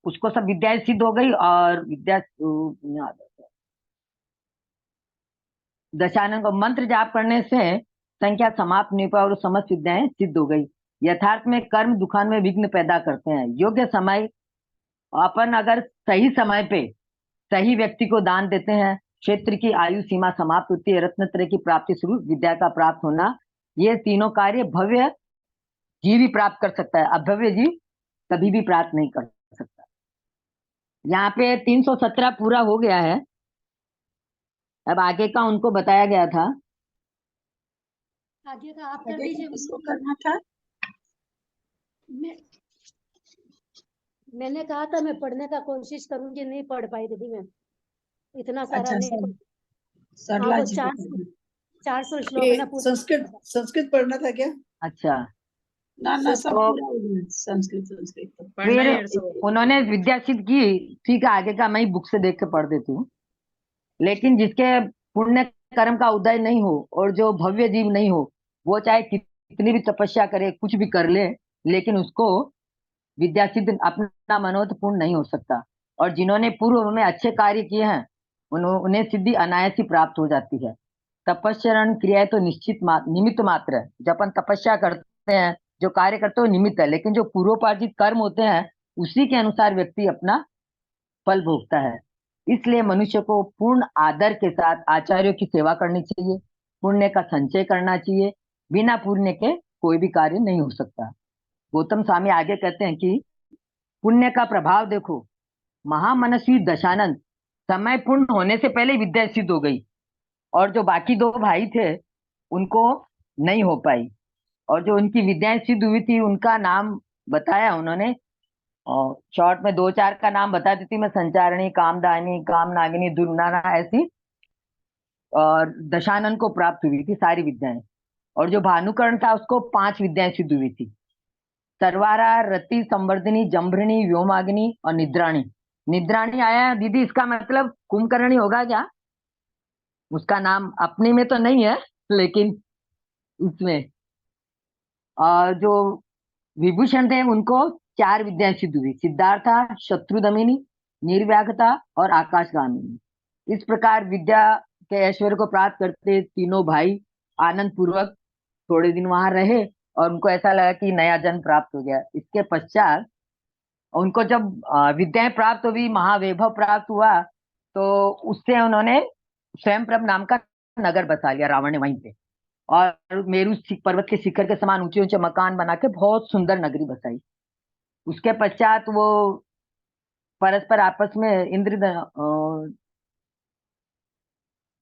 [SPEAKER 3] उसको सब विद्याएं सिद्ध हो गई और दशानन को मंत्र जाप करने से संख्या समाप्त नहीं पाई और समस्त विद्याएं सिद्ध हो गई। यथार्थ में कर्म दुखान में विघ्न पैदा करते हैं। योग्य समय अपन अगर सही समय पे सही व्यक्ति को दान देते हैं, क्षेत्र की आयु सीमा समाप्त होती है, रत्नत्रय की प्राप्ति स्वरूप विद्या का प्राप्त होना, ये तीनों कार्य भव्य जीव ही प्राप्त कर सकता है, अभव्य जीव कभी भी प्राप्त नहीं कर सकता। यहाँ पे 317 पूरा हो गया है। अब आगे का उनको बताया गया था।
[SPEAKER 7] आगे का आप कर
[SPEAKER 2] आगे
[SPEAKER 7] दीजिए।
[SPEAKER 2] किसको करना था?
[SPEAKER 7] मैंने कहा था मैं पढ़ने का कोशिश करूंगी, नहीं पढ़ पाई दीदी मैं, इतना सारा
[SPEAKER 2] अच्छा
[SPEAKER 7] नहीं। हाँ,
[SPEAKER 2] सरला
[SPEAKER 7] वो
[SPEAKER 2] जी को करना।
[SPEAKER 7] 400 श्लोक
[SPEAKER 8] ये
[SPEAKER 7] ना पूरा।
[SPEAKER 8] संस्कृत पढ़ना था क्या?
[SPEAKER 3] अच्छा,
[SPEAKER 2] ना सब
[SPEAKER 3] तो
[SPEAKER 2] पूरा हो गया, संस्कृत तो
[SPEAKER 5] पढ़ना
[SPEAKER 3] फिर
[SPEAKER 5] ही 100।
[SPEAKER 3] उन्होंने विद्या सिद्ध की। ठीक है, आगे का मैं ही बुक से देख के पढ़ देती हूँ। लेकिन जिसके पुण्य कर्म का उदय नहीं हो और जो भव्य जीव नहीं हो, वो चाहे कितनी भी तपस्या करे, कुछ भी कर ले, लेकिन उसको विद्या सिद्ध अपना मनोरथ पूर्ण नहीं हो सकता। और जिन्होंने पूर्व में अच्छे कार्य किए हैं, उन्हें सिद्धि अनायास ही प्राप्त हो जाती है। तपस्या क्रिया तो निश्चित निमित्त मात्र है। जब अपन तपस्या करते हैं, जो कार्य करते हैं वो निमित्त है, लेकिन जो पूर्वोपार्जित कर्म होते हैं उसी के अनुसार व्यक्ति अपना फल भोगता है। इसलिए मनुष्य को पूर्ण आदर के साथ आचार्यों की सेवा करनी चाहिए, पुण्य का संचय करना चाहिए। बिना पुण्य के कोई भी कार्य नहीं हो सकता। गौतम स्वामी आगे कहते हैं कि पुण्य का प्रभाव देखो, महामनस्वी दशानंद समय पूर्ण होने से पहले विद्या सिद्ध हो गई, और जो बाकी दो भाई थे उनको नहीं हो पाई। और जो उनकी विद्याएं सिद्ध हुई थी उनका नाम बताया उन्होंने, और शॉर्ट में 2-4 का नाम बता देती मैं, संचारणी, कामदानी, कामनागिनी, दुर्नाना, ऐसी। और दशानन को प्राप्त हुई थी सारी विद्याएं। और जो भानुकर्ण था उसको 5 विद्याएं सिद्ध हुई थी, सर्वारा, रति, संवर्धिनी, जम्भृणी, व्योमाग्नि और निद्राणी। निद्राणी आया दीदी, इसका मतलब कुंभकर्णी होगा क्या? उसका नाम अपने में तो नहीं है, लेकिन उसमें। और जो विभूषण थे उनको 4 विद्याएं सिद्ध हुई, सिद्धार्था, शत्रुदमिनी, निर्व्याघता और आकाशगामिनी। इस प्रकार विद्या के ऐश्वर्य को प्राप्त करते तीनों भाई आनंद पूर्वक थोड़े दिन वहां रहे, और उनको ऐसा लगा कि नया जन्म प्राप्त हो गया। इसके पश्चात उनको जब विद्याएं प्राप्त हुई, महावैभव प्राप्त हुआ, तो उससे उन्होंने स्वयंप्रभ नाम का नगर बसा लिया रावण ने वहीं पे, और मेरू पर्वत के शिखर के समान ऊंचे ऊंचे मकान बना के बहुत सुंदर नगरी बसाई। उसके पश्चात वो परस्पर आपस में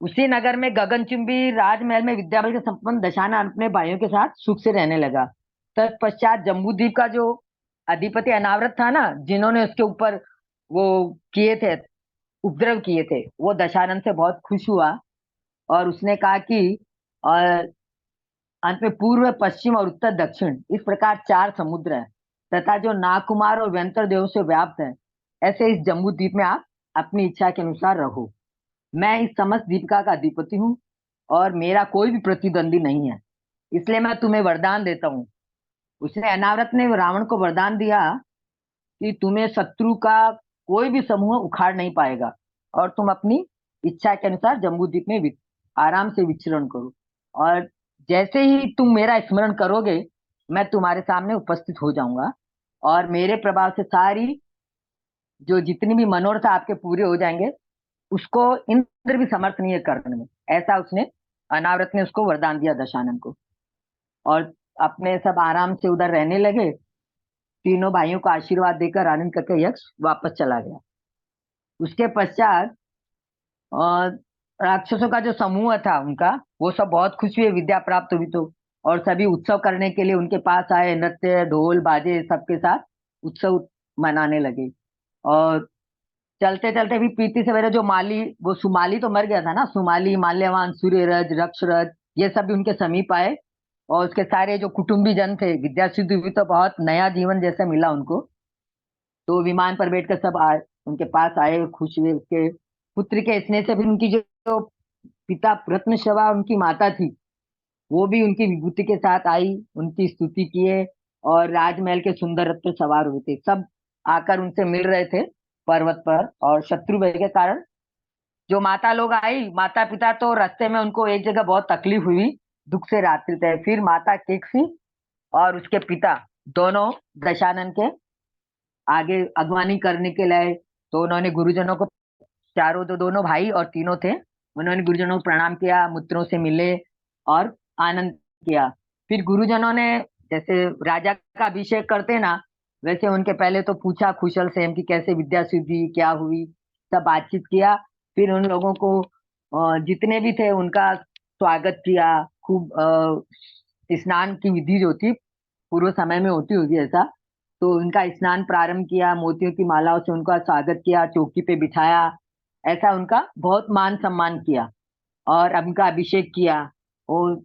[SPEAKER 3] उसी नगर में गगनचुंबी राजमहल में विद्याबल के संपन्न दशानन अपने भाइयों के साथ सुख से रहने लगा। तत्पश्चात जम्बूद्वीप का जो अधिपति अनावृत था ना, जिन्होंने उसके ऊपर वो किए थे, उपद्रव किए थे, वो दशानन से बहुत खुश हुआ और उसने कहा कि और अंत में पूर्व, पश्चिम और उत्तर दक्षिण इस प्रकार 4 समुद्र हैं, तथा जो नागकुमार और व्यंतर देव से व्याप्त है, ऐसे इस जम्बू द्वीप में आप अपनी इच्छा के अनुसार रहो। मैं इस समस्त दीपिका का अधिपति हूँ और मेरा कोई भी प्रतिद्वंदी नहीं है, इसलिए मैं तुम्हें वरदान देता हूँ। उसने, अनावृत ने रावण को वरदान दिया कि तुम्हें शत्रु का कोई भी समूह उखाड़ नहीं पाएगा और तुम अपनी इच्छा के अनुसार जम्बूद्वीप में आराम से विचरण करो, और जैसे ही तुम मेरा स्मरण करोगे मैं तुम्हारे सामने उपस्थित हो जाऊंगा, और मेरे प्रभाव से सारी जो जितनी भी मनोरथ आपके पूरे हो जाएंगे, उसको इंद्र भी समर्थ नहीं है करने में। ऐसा उसने, अनावृत ने उसको वरदान दिया दशानन को, और अपने सब आराम से उधर रहने लगे। तीनों भाइयों को आशीर्वाद देकर आनंद करके यक्ष वापस चला गया। उसके पश्चात राक्षसों का जो समूह था उनका, वो सब बहुत खुश हुए विद्या प्राप्त हुई तो, और सभी उत्सव करने के लिए उनके पास आए, नृत्य, ढोल, बाजे सबके साथ उत्सव मनाने लगे। और चलते चलते भी प्रीति से मेरे जो माली, वो सुमाली तो मर गया था ना, सुमाली, माल्यवान, सूर्यरज, रक्षरज, ये सब भी उनके समीप आए, और उसके सारे जो कुटुंबी जन थे, विद्या सिद्ध हुई तो बहुत नया जीवन जैसा मिला उनको, तो विमान पर बैठकर सब आए, उनके पास आए, खुश हुए। उसके पुत्र के स्नेह से फिर उनकी जो पिता रत्नश्रवा उनकी माता थी, वो भी उनकी विभूति के साथ आई, उनकी स्तुति किए, और राजमहल के सुंदर रत्न सवार हुए थे, सब आकर उनसे मिल रहे थे पर्वत पर। और शत्रु भय के कारण जो माता लोग आई, माता पिता तो रास्ते में उनको एक जगह बहुत तकलीफ हुई, दुख से रात्रि थे। फिर माता केकसी और उसके पिता दोनों दशानन के आगे अगवानी करने के लिए, तो उन्होंने गुरुजनों को, चारों दोनों भाई और तीनों थे, उन्होंने गुरुजनों को प्रणाम किया, मित्रों से मिले और आनंद किया। फिर गुरुजनों ने जैसे राजा का अभिषेक करते ना, वैसे उनके पहले तो पूछा कुशल से कि कैसे विद्या सिद्धि क्या हुई, सब बातचीत किया। फिर उन लोगों को जितने भी थे उनका स्वागत किया, खूब स्नान की विधि जो थी पूर्व समय में होती होगी ऐसा, तो उनका स्नान प्रारंभ किया, मोतियों की मालाओं से उनका स्वागत किया, चौकी पे बिठाया, ऐसा उनका बहुत मान सम्मान किया और उनका अभिषेक किया। और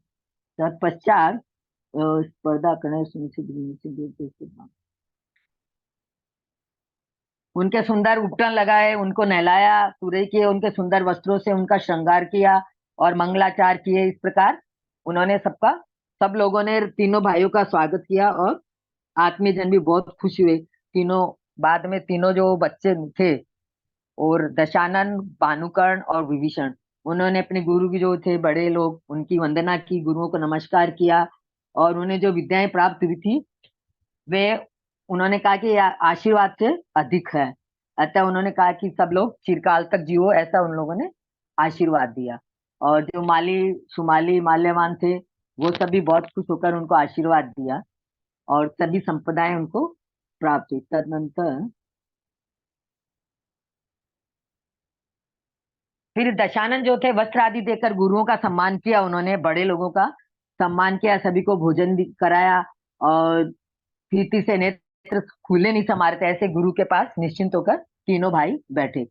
[SPEAKER 3] तत्पश्चात स्पर्धा करने उनके सुंदर उपटन लगाए, उनको नहलाया, सूर्य किए, उनके सुंदर वस्त्रों से उनका श्रृंगार किया और मंगलाचार किए। इस प्रकार उन्होंने सब लोगों ने तीनों भाइयों का स्वागत किया और आत्मीय जन भी बहुत खुश हुए। तीनों बाद में तीनों जो बच्चे थे, और दशानन, भानुकर्ण और विभीषण, उन्होंने अपने गुरु की जो थे बड़े लोग उनकी वंदना की, गुरुओं को नमस्कार किया, और उन्हें जो विद्याएं प्राप्त हुई थी वे उन्होंने कहा कि आशीर्वाद से अधिक है, अतः उन्होंने कहा कि सब लोग चिरकाल तक जियो, ऐसा उन लोगों ने आशीर्वाद दिया। और जो माली सुमाली माल्यवान थे वो सभी बहुत खुश होकर उनको आशीर्वाद दिया और सभी संपदाएं उनको प्राप्त हुई। तदनंतर फिर दशानन जो थे वस्त्र आदि देकर गुरुओं का सम्मान किया, उन्होंने बड़े लोगों का सम्मान किया, सभी को भोजन कराया, और प्रीति से नेत्र खुले नहीं समारते ऐसे गुरु के पास निश्चिंत होकर तीनों भाई बैठे।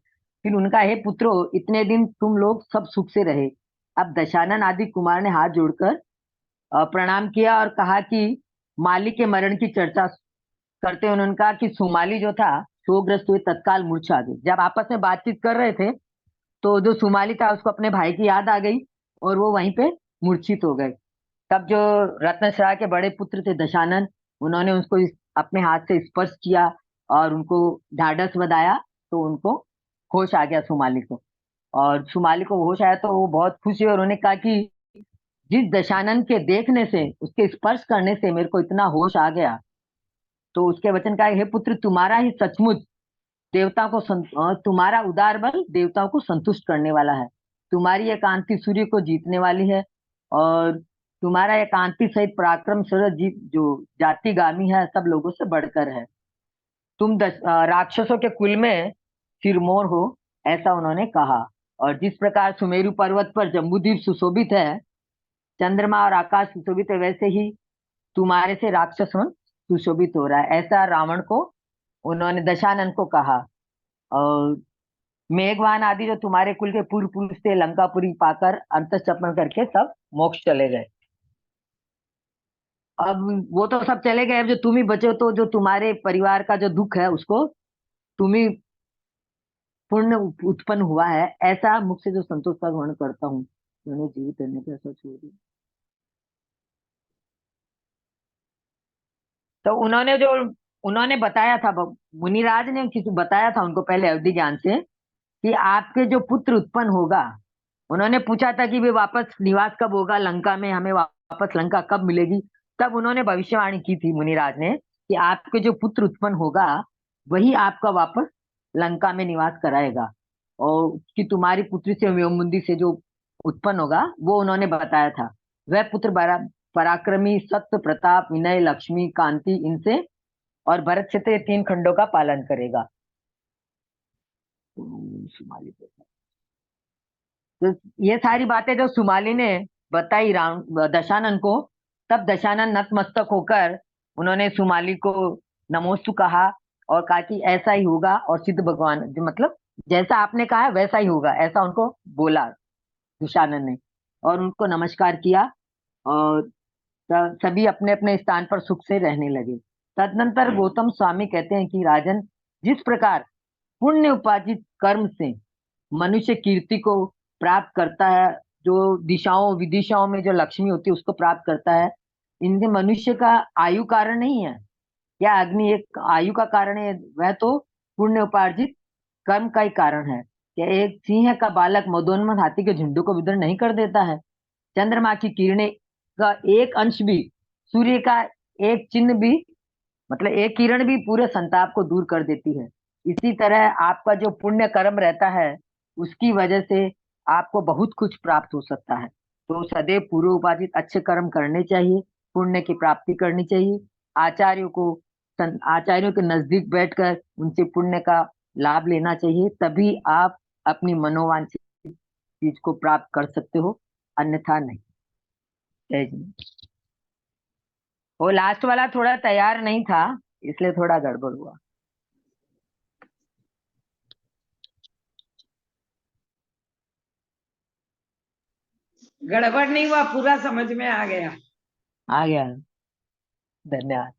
[SPEAKER 3] फिर उनका, हे पुत्रो, इतने दिन तुम लोग सब सुख से रहे। अब दशानन आदि कुमार ने हाथ जोड़कर प्रणाम किया और कहा कि माली के मरण की चर्चा करते हुए उन्होंने कहा कि सुमाली जो था शोकग्रस्त हुए, तत्काल मूर्छा गई। जब आपस में बातचीत कर रहे थे तो जो सुमाली था उसको अपने भाई की याद आ गई और वो वहीं पे मूर्छित हो गए। तब जो रत्नश्राव के बड़े पुत्र थे दशानन, उन्होंने उसको अपने हाथ से स्पर्श किया और उनको ढाढ़स बधाया, तो उनको होश आ गया सुमाली को। और सुमाली को होश आया तो वो बहुत खुश हुए और उन्होंने कहा कि जिस दशानन के देखने से, उसके स्पर्श करने से मेरे को इतना होश आ गया, तो उसके वचन का, हे पुत्र, तुम्हारा ही सचमुच देवताओं को तुम्हारा उदार बल देवताओं को संतुष्ट करने वाला है, तुम्हारी एकांति सूर्य को जीतने वाली है, और तुम्हारा एकांति सहित पराक्रम सूरज जो जातिगामी है, सब लोगों से बढ़कर है। तुम राक्षसों के कुल में सिरमौर हो, ऐसा उन्होंने कहा। और जिस प्रकार सुमेरु पर्वत पर जम्बूद्वीप सुशोभित है, चंद्रमा और आकाश सुशोभित है, वैसे ही तुम्हारे से राक्षस मन सुशोभित हो रहा है, ऐसा रावण को उन्होंने दशानन को कहा। और मेघवान आदि जो तुम्हारे कुल के पूर्व पुरुष थे, लंकापुरी पाकर अंतःचपन करके सब मोक्ष चले गए। अब वो तो सब चले गए, अब जो तुम ही बचे हो, तो जो तुम्हारे परिवार का जो दुख है उसको तुम ही पूर्ण उत्पन्न हुआ है, ऐसा मुख से जो संतोष का वर्णन करता हूँ, मैंने जीवित रहने का ऐसा छोड़ दिया। तो उन्होंने बताया था, मुनिराज ने किसी बताया था उनको पहले अवधि ज्ञान से कि आपके जो पुत्र उत्पन्न होगा, उन्होंने पूछा था कि वे वापस निवास कब होगा लंका में, हमें वापस लंका कब मिलेगी। तब उन्होंने भविष्यवाणी की थी मुनिराज ने कि आपके जो पुत्र उत्पन्न होगा वही आपका वापस लंका में निवास कराएगा, और कि तुम्हारी पुत्री से व्योममुंदी से जो उत्पन्न होगा वो उन्होंने बताया था। वह पुत्र पराक्रमी, सत्य, प्रताप, विनय, लक्ष्मी, कांति, इनसे और भरत से 3 खंडों का पालन करेगा। तो ये सारी बातें जो सुमाली ने बताई दशानन को, तब दशानन नतमस्तक होकर उन्होंने सुमाली को नमोस्तु कहा और कहा कि ऐसा ही होगा, और सिद्ध भगवान, मतलब जैसा आपने कहा है वैसा ही होगा, ऐसा उनको बोला दशानन ने, और उनको नमस्कार किया, और सभी अपने अपने स्थान पर सुख से रहने लगे। तदनंतर गौतम स्वामी कहते हैं कि राजन, जिस प्रकार पुण्य उपार्जित कर्म से मनुष्य कीर्ति को प्राप्त करता है, जो दिशाओं विदिशाओं में जो लक्ष्मी होती है उसको प्राप्त करता है। इनसे मनुष्य का आयु कारण नहीं है। क्या अग्नि एक आयु का कारण है? वह तो पुण्य उपार्जित कर्म का ही कारण है। क्या एक सिंह का बालक मदोन्मत्त हाथी के झुंड को विदीर्ण नहीं कर देता है? चंद्रमा की किरणें का एक अंश भी, सूर्य का एक चिन्ह भी, मतलब एक किरण भी पूरे संताप को दूर कर देती है। इसी तरह आपका जो पुण्य कर्म रहता है उसकी वजह से आपको बहुत कुछ प्राप्त हो सकता है। तो सदैव पूर्व उपार्जित अच्छे कर्म करने चाहिए, पुण्य की प्राप्ति करनी चाहिए। आचार्यों के नजदीक बैठकर उनसे पुण्य का लाभ लेना चाहिए, तभी आप अपनी मनोवांछित चीज को प्राप्त कर सकते हो, अन्यथा नहीं। जय जी। वो लास्ट वाला थोड़ा तैयार नहीं था, इसलिए थोड़ा गड़बड़ हुआ।
[SPEAKER 4] गड़बड़ नहीं हुआ, पूरा समझ में आ गया।
[SPEAKER 3] आ गया, धन्यवाद।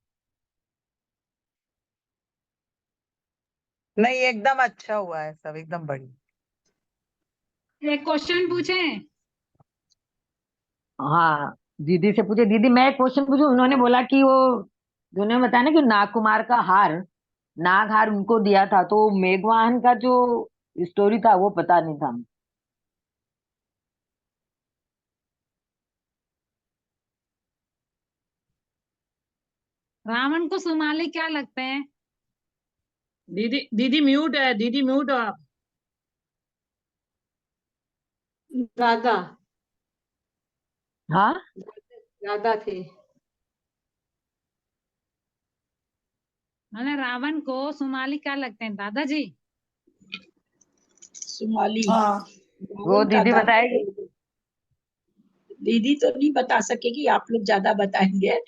[SPEAKER 6] नहीं, एकदम अच्छा हुआ है, सब एकदम बढ़िया।
[SPEAKER 10] एक क्वेश्चन पूछे?
[SPEAKER 3] हाँ, दीदी से पूछे। दीदी मैं एक क्वेश्चन पूछूं? उन्होंने बोला कि वो उन्होंने बताया ना कि नागकुमार का हार, नाग हार उनको दिया था, तो मेघवाहन का जो स्टोरी था वो पता नहीं था।
[SPEAKER 10] रावण को सुमाली क्या लगते हैं?
[SPEAKER 5] दीदी दीदी म्यूट है, दीदी म्यूट हो आप।
[SPEAKER 4] दादा,
[SPEAKER 3] हाँ,
[SPEAKER 4] दादा थे।
[SPEAKER 10] मैंने रावण को सुमाली क्या लगते हैं दादाजी?
[SPEAKER 2] सुमाली।
[SPEAKER 8] हाँ
[SPEAKER 3] वो दीदी बताएगी।
[SPEAKER 2] दीदी तो नहीं बता सकेगी, आप लोग ज्यादा बताएंगे।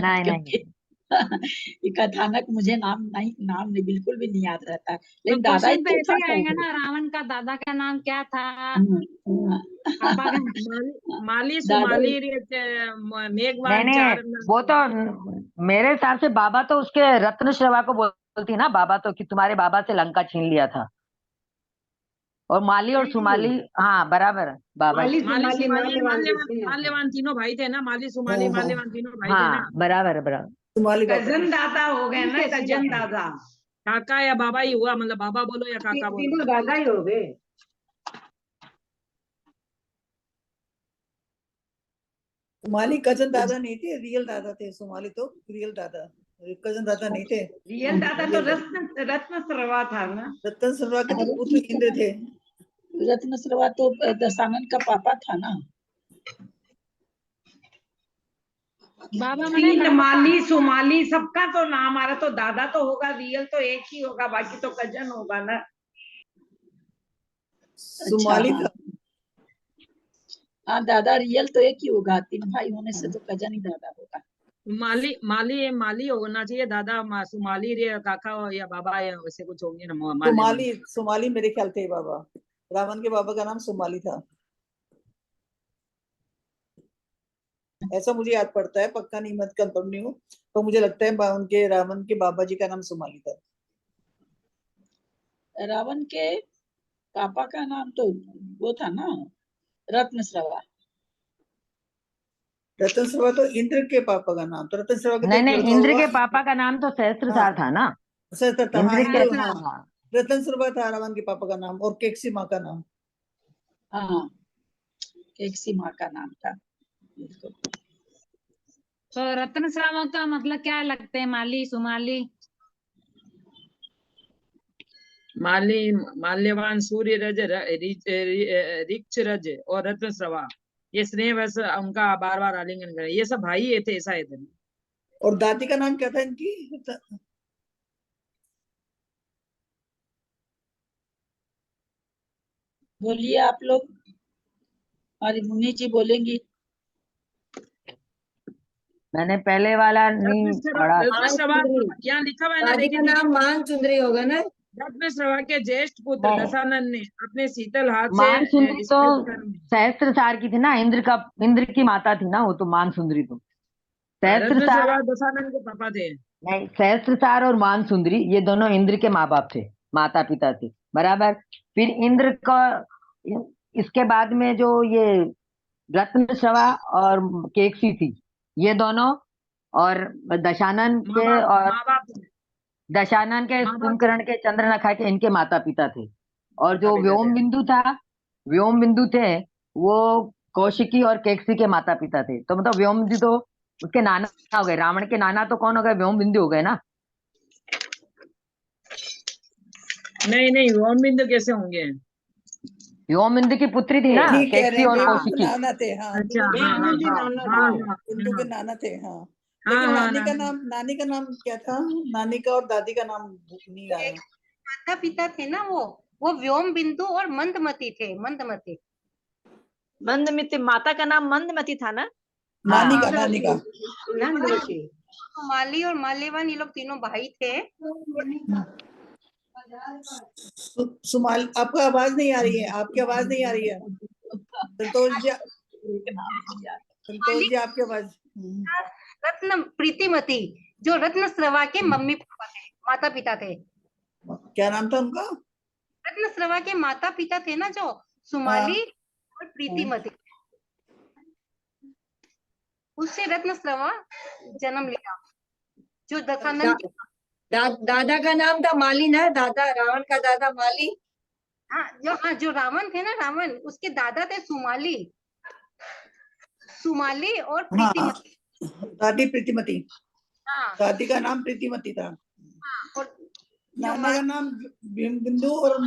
[SPEAKER 3] नहीं
[SPEAKER 2] क्योंकि ये कथानक मुझे नाम नहीं, बिल्कुल भी नहीं याद रहता है,
[SPEAKER 10] तो
[SPEAKER 2] लेकिन दादा
[SPEAKER 10] क्वेश्चन तो
[SPEAKER 2] तो
[SPEAKER 10] ऐसे
[SPEAKER 2] था
[SPEAKER 10] ही आएगा
[SPEAKER 2] कहीं।
[SPEAKER 10] ना, रावण का दादा का नाम क्या था?
[SPEAKER 2] हाँ,
[SPEAKER 10] पापा का
[SPEAKER 5] माली
[SPEAKER 2] दादा
[SPEAKER 5] सुमाली
[SPEAKER 3] नहीं
[SPEAKER 5] मेघवान
[SPEAKER 3] नहीं,
[SPEAKER 5] चार।
[SPEAKER 3] वो तो मेरे हिसाब से बाबा तो उसके रत्न श्रवा को बोलती ना, बाबा तो कि तुम्हारे बाबा से लंका छीन लिया था। और माली और सुमाली, हाँ बराबर है, बाबा जी।
[SPEAKER 5] माली सुमाली
[SPEAKER 4] माल्यवान
[SPEAKER 5] माल्यवान
[SPEAKER 4] देते हैं।
[SPEAKER 5] माल्यवान तीनों भाई थे ना, माली सुमाली
[SPEAKER 8] हाँ, हाँ।
[SPEAKER 5] माल्यवान तीनों भाई थे ना।
[SPEAKER 3] हाँ बराबर है, बराबर।
[SPEAKER 8] तुम्हारी बात
[SPEAKER 4] कजन दादा हो गए ना, कजन दादा।
[SPEAKER 5] काका या बाबा ही हुआ, मतलब बाबा बोलो या काका बोलो।
[SPEAKER 4] तीनों दादा ही हो गए।
[SPEAKER 8] सोमाली कजन दादा नहीं थे, रियल दादा थे। सोमाली तो रियल दादा, कजन दादा नहीं थे।
[SPEAKER 4] रियल दादा तो रत्न रत्न सर्वा था ना।
[SPEAKER 8] रतन सर्वा के तो पुत्र इंद्र थे।
[SPEAKER 2] रत्न सर्वा तो दशानन का पापा था ना।
[SPEAKER 10] बाबा मैंने
[SPEAKER 4] तीन,
[SPEAKER 10] बाबा
[SPEAKER 4] माली सुमाली सबका तो नाम, हमारा तो दादा तो होगा, रियल तो एक ही होगा, बाकी तो कजन होगा ना।
[SPEAKER 8] सोमाली
[SPEAKER 2] हाँ।
[SPEAKER 8] का
[SPEAKER 2] हाँ, दादा रियल तो एक ही होगा, 3 भाई होने से तो कजन ही दादा होगा।
[SPEAKER 5] माली माली माली होना चाहिए दादा, सुमाली रे काका या बाबा या वैसे कुछ होंगे ना।
[SPEAKER 8] सोमाली, सोमाली मेरे ख्याल थे बाबा। रावण के बाबा का नाम सोमाली था, ऐसा मुझे याद पड़ता है, पक्का नहीं, मत कंफर्म नहीं हूँ, तो मुझे लगता है उनके रावण के बाबा जी का नाम सोमाली था।
[SPEAKER 2] रावण के पापा का नाम तो वो था ना, रत्न श्रवा।
[SPEAKER 8] रतन सर्वा तो इंद्र के पापा का नाम, तो रतन सर्वा के तो
[SPEAKER 3] नहीं
[SPEAKER 8] एक
[SPEAKER 3] नहीं,
[SPEAKER 8] लड़का
[SPEAKER 3] इंद्र
[SPEAKER 8] हुआ।
[SPEAKER 3] के पापा का नाम तो सहस्त्रसार था ना।
[SPEAKER 8] सर था, हाँ,
[SPEAKER 3] इंद्र के,
[SPEAKER 8] इंद्र, हाँ।
[SPEAKER 3] हाँ
[SPEAKER 8] रतन सर्वा था रावण के पापा का नाम, और केकसी माँ का नाम।
[SPEAKER 2] हाँ, केकसी माँ का नाम था।
[SPEAKER 10] तो रत्न श्रावक का मतलब क्या लगते हैं? माली सुमाली?
[SPEAKER 5] माली माल्यवान सूर्य रज रिक्ष रज और रत्न श्रवा, ये स्नेह वैसे उनका बार बार आलिंगन करे, ये सब भाई थे, ऐसा है।
[SPEAKER 8] और दादी का नाम क्या था इनकी?
[SPEAKER 2] बोलिए आप लोग, हमारी मुन्नी जी बोलेंगी।
[SPEAKER 3] मैंने पहले वाला नहीं पढ़ा।
[SPEAKER 5] रत्न श्रवा यहाँ लिखा हुआ है ना,
[SPEAKER 4] दादी का
[SPEAKER 5] देखिए।
[SPEAKER 4] नाम मान सुंदरी होगा ना।
[SPEAKER 5] रत्न श्रवा के ज्येष्ठ पुत्र
[SPEAKER 3] नहीं,
[SPEAKER 5] दशानन ने अपने शीतल हाथ से
[SPEAKER 3] मान सुंदरी तो
[SPEAKER 5] स्पर्श कर
[SPEAKER 3] सहस्त्रसार की थी ना, इंद्र की माता थी ना वो, तो मान सुंदरी तो
[SPEAKER 5] रत्न
[SPEAKER 3] सहस्त्रसार।
[SPEAKER 5] श्रवा दशानन के पापा थे।
[SPEAKER 3] नहीं, सहस्त्रसार और मान सुंदरी ये दोनों इंद्र के माँ बाप थे, माता पिता थे। बराबर। फिर इंद्र का इसके बाद में जो ये रत्नश्रवा और केकसी थी, ये दोनों, और दशानन के और
[SPEAKER 5] माँ बाप
[SPEAKER 3] दशानन के
[SPEAKER 5] माँ बाप
[SPEAKER 3] कुंभकर्ण के चंद्रनखा के इनके माता पिता थे। और जो
[SPEAKER 5] माता पिता
[SPEAKER 3] व्योम
[SPEAKER 5] थे।
[SPEAKER 3] बिंदु था, व्योम बिंदु थे, वो कौशिकी और केकसी के माता पिता थे। तो मतलब व्योम बिंदु तो उसके नाना हो गए। रावण के नाना तो कौन हो गए? व्योम बिंदु हो गए ना।
[SPEAKER 5] नहीं व्योम बिंदु कैसे होंगे?
[SPEAKER 3] व्योम बिंदु की पुत्री थी ना
[SPEAKER 8] ठीक कह रहे
[SPEAKER 3] केकसी
[SPEAKER 8] हैं,
[SPEAKER 3] और
[SPEAKER 8] वे
[SPEAKER 3] कौशिकी।
[SPEAKER 8] नाना थे। हाँ,
[SPEAKER 5] अच्छा
[SPEAKER 8] बिल्कुल
[SPEAKER 5] हाँ हाँ
[SPEAKER 8] ठीक
[SPEAKER 5] हाँ
[SPEAKER 8] है।
[SPEAKER 5] हाँ हाँ
[SPEAKER 8] बिंदु के
[SPEAKER 5] हाँ
[SPEAKER 8] नाना थे। हाँ,
[SPEAKER 5] हाँ
[SPEAKER 8] लेकिन
[SPEAKER 5] हाँ
[SPEAKER 8] नानी का नाम क्या था? नानी का और दादी का नाम नहीं आ रहा।
[SPEAKER 7] माता पिता थे ना वो व्योम बिंदु और मंदमती थे, मंदमती।
[SPEAKER 11] मंदमती, माता का नाम मंदमती था ना?
[SPEAKER 8] नानी
[SPEAKER 3] हाँ।
[SPEAKER 8] का
[SPEAKER 7] मंदमती। माली और माल्यवान ये लोग तीनों भाई थे।
[SPEAKER 8] सुमाल, आपको आवाज नहीं आ रही है, आपकी आवाज नहीं आ रही है। संतोष जी, संतोष जी आपकी आवाज।
[SPEAKER 7] रत्न प्रीतिमती, जो रत्नश्रवा के मम्मी पापा थे, माता पिता थे।
[SPEAKER 8] क्या नाम था उनका?
[SPEAKER 7] रत्नश्रवा के माता पिता थे ना, जो सुमाली और प्रीतिमती, उससे रत्नश्रवा जन्म लिया। जो दशानन
[SPEAKER 9] दादा का नाम था माली ना, दादा रावण का दादा माली।
[SPEAKER 7] हाँ, जो रावण थे ना, रावण, उसके दादा थे सुमाली, सुमाली और प्रीतिमती।
[SPEAKER 8] दादी प्रीतिमती।
[SPEAKER 7] हाँ,
[SPEAKER 8] दादी का नाम प्रीतिमती था।
[SPEAKER 7] और
[SPEAKER 8] नाना का नाम व्योम बिंदु और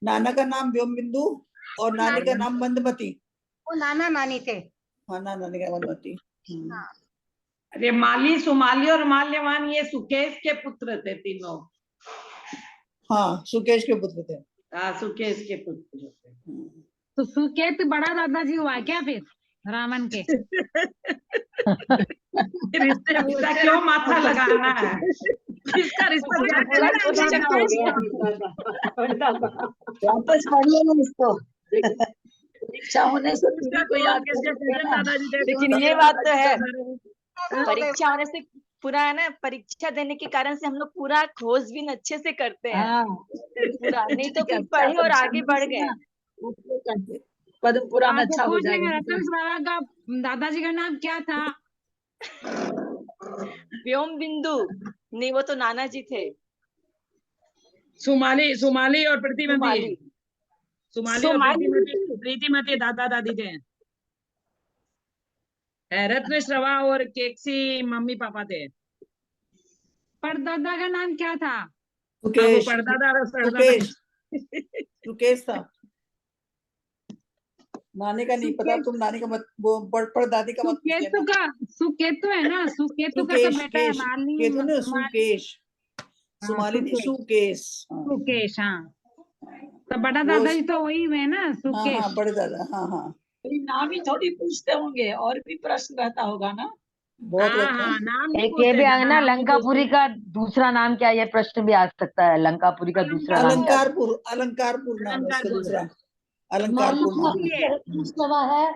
[SPEAKER 8] नाना का नाम व्योम बिंदु और नानी का नाम मंदमती।
[SPEAKER 7] वो नाना नानी थे।
[SPEAKER 8] हाँ, नानी का मंदमती।
[SPEAKER 4] अरे माली, सुमाली और माल्यवान ये सुकेश के पुत्र थे तीनों।
[SPEAKER 8] हाँ, सुकेश के पुत्र थे।
[SPEAKER 4] हाँ, सुकेश के पुत्र थे।
[SPEAKER 10] तो सुकेत बड़ा दादाजी हुआ क्या फिर रावण के?
[SPEAKER 4] रिश्ते पूरा क्यों माथा लगाना है? इसका रिश्ता क्या
[SPEAKER 9] वापस पढ़ लेना इसको। परीक्षा होने से किसी को याद
[SPEAKER 11] लेकिन ये बात तो है, परीक्षा होने से पूरा है ना, परीक्षा देने के कारण से हम लोग पूरा खोजबीन अच्छे से करते हैं। पूरा नहीं तो फिर पढ़े और आगे बढ़ गए।
[SPEAKER 9] पद्म पुराण
[SPEAKER 10] आपको
[SPEAKER 9] अच्छा हो
[SPEAKER 10] पूछ लेंगे,
[SPEAKER 9] जाएगा।
[SPEAKER 10] रत्नश्रवा का दादाजी का नाम क्या था?
[SPEAKER 11] व्योम बिंदु नहीं, वो तो नाना जी थे।
[SPEAKER 5] सुमाली और प्रीतिमती। सुमाली और
[SPEAKER 11] सुमाली।
[SPEAKER 5] प्रीतिमती दादा दादी थे। रत्नश्रवा और केकसी मम्मी पापा थे।
[SPEAKER 10] परदादा का नाम क्या था?
[SPEAKER 8] सुकेश।
[SPEAKER 5] परदादा और सरदादा।
[SPEAKER 8] सुकेश था। नानी का नहीं पता, तुम नानी का मत, वो परदादी का मत पूछ लेना।
[SPEAKER 10] सुकेतु है ना, सुकेतु का तो बेटा है माली।
[SPEAKER 8] केतु ने सुकेश, सुमाली नहीं, सुकेश।
[SPEAKER 10] सुकेश, हाँ। तो बड़ा दादाजी तो वही है ना, सुकेश।
[SPEAKER 8] हाँ, बड़े दादा। हाँ।
[SPEAKER 9] नाम ही थोड़ी पूछते होंगे, और भी प्रश्न रहता होगा ना।
[SPEAKER 8] बहुत रहता है।
[SPEAKER 5] नाम
[SPEAKER 3] एक ये भी आया ना, लंकापुरी का दूसरा नाम क्या? ये प्रश्न भी आ सकता है। लंकापुरी का दूसरा नाम क्या?
[SPEAKER 8] अलंकारपुर नाम है उसका दूसरा। अलंकारपुर नाम
[SPEAKER 12] रत्नश्रवा है।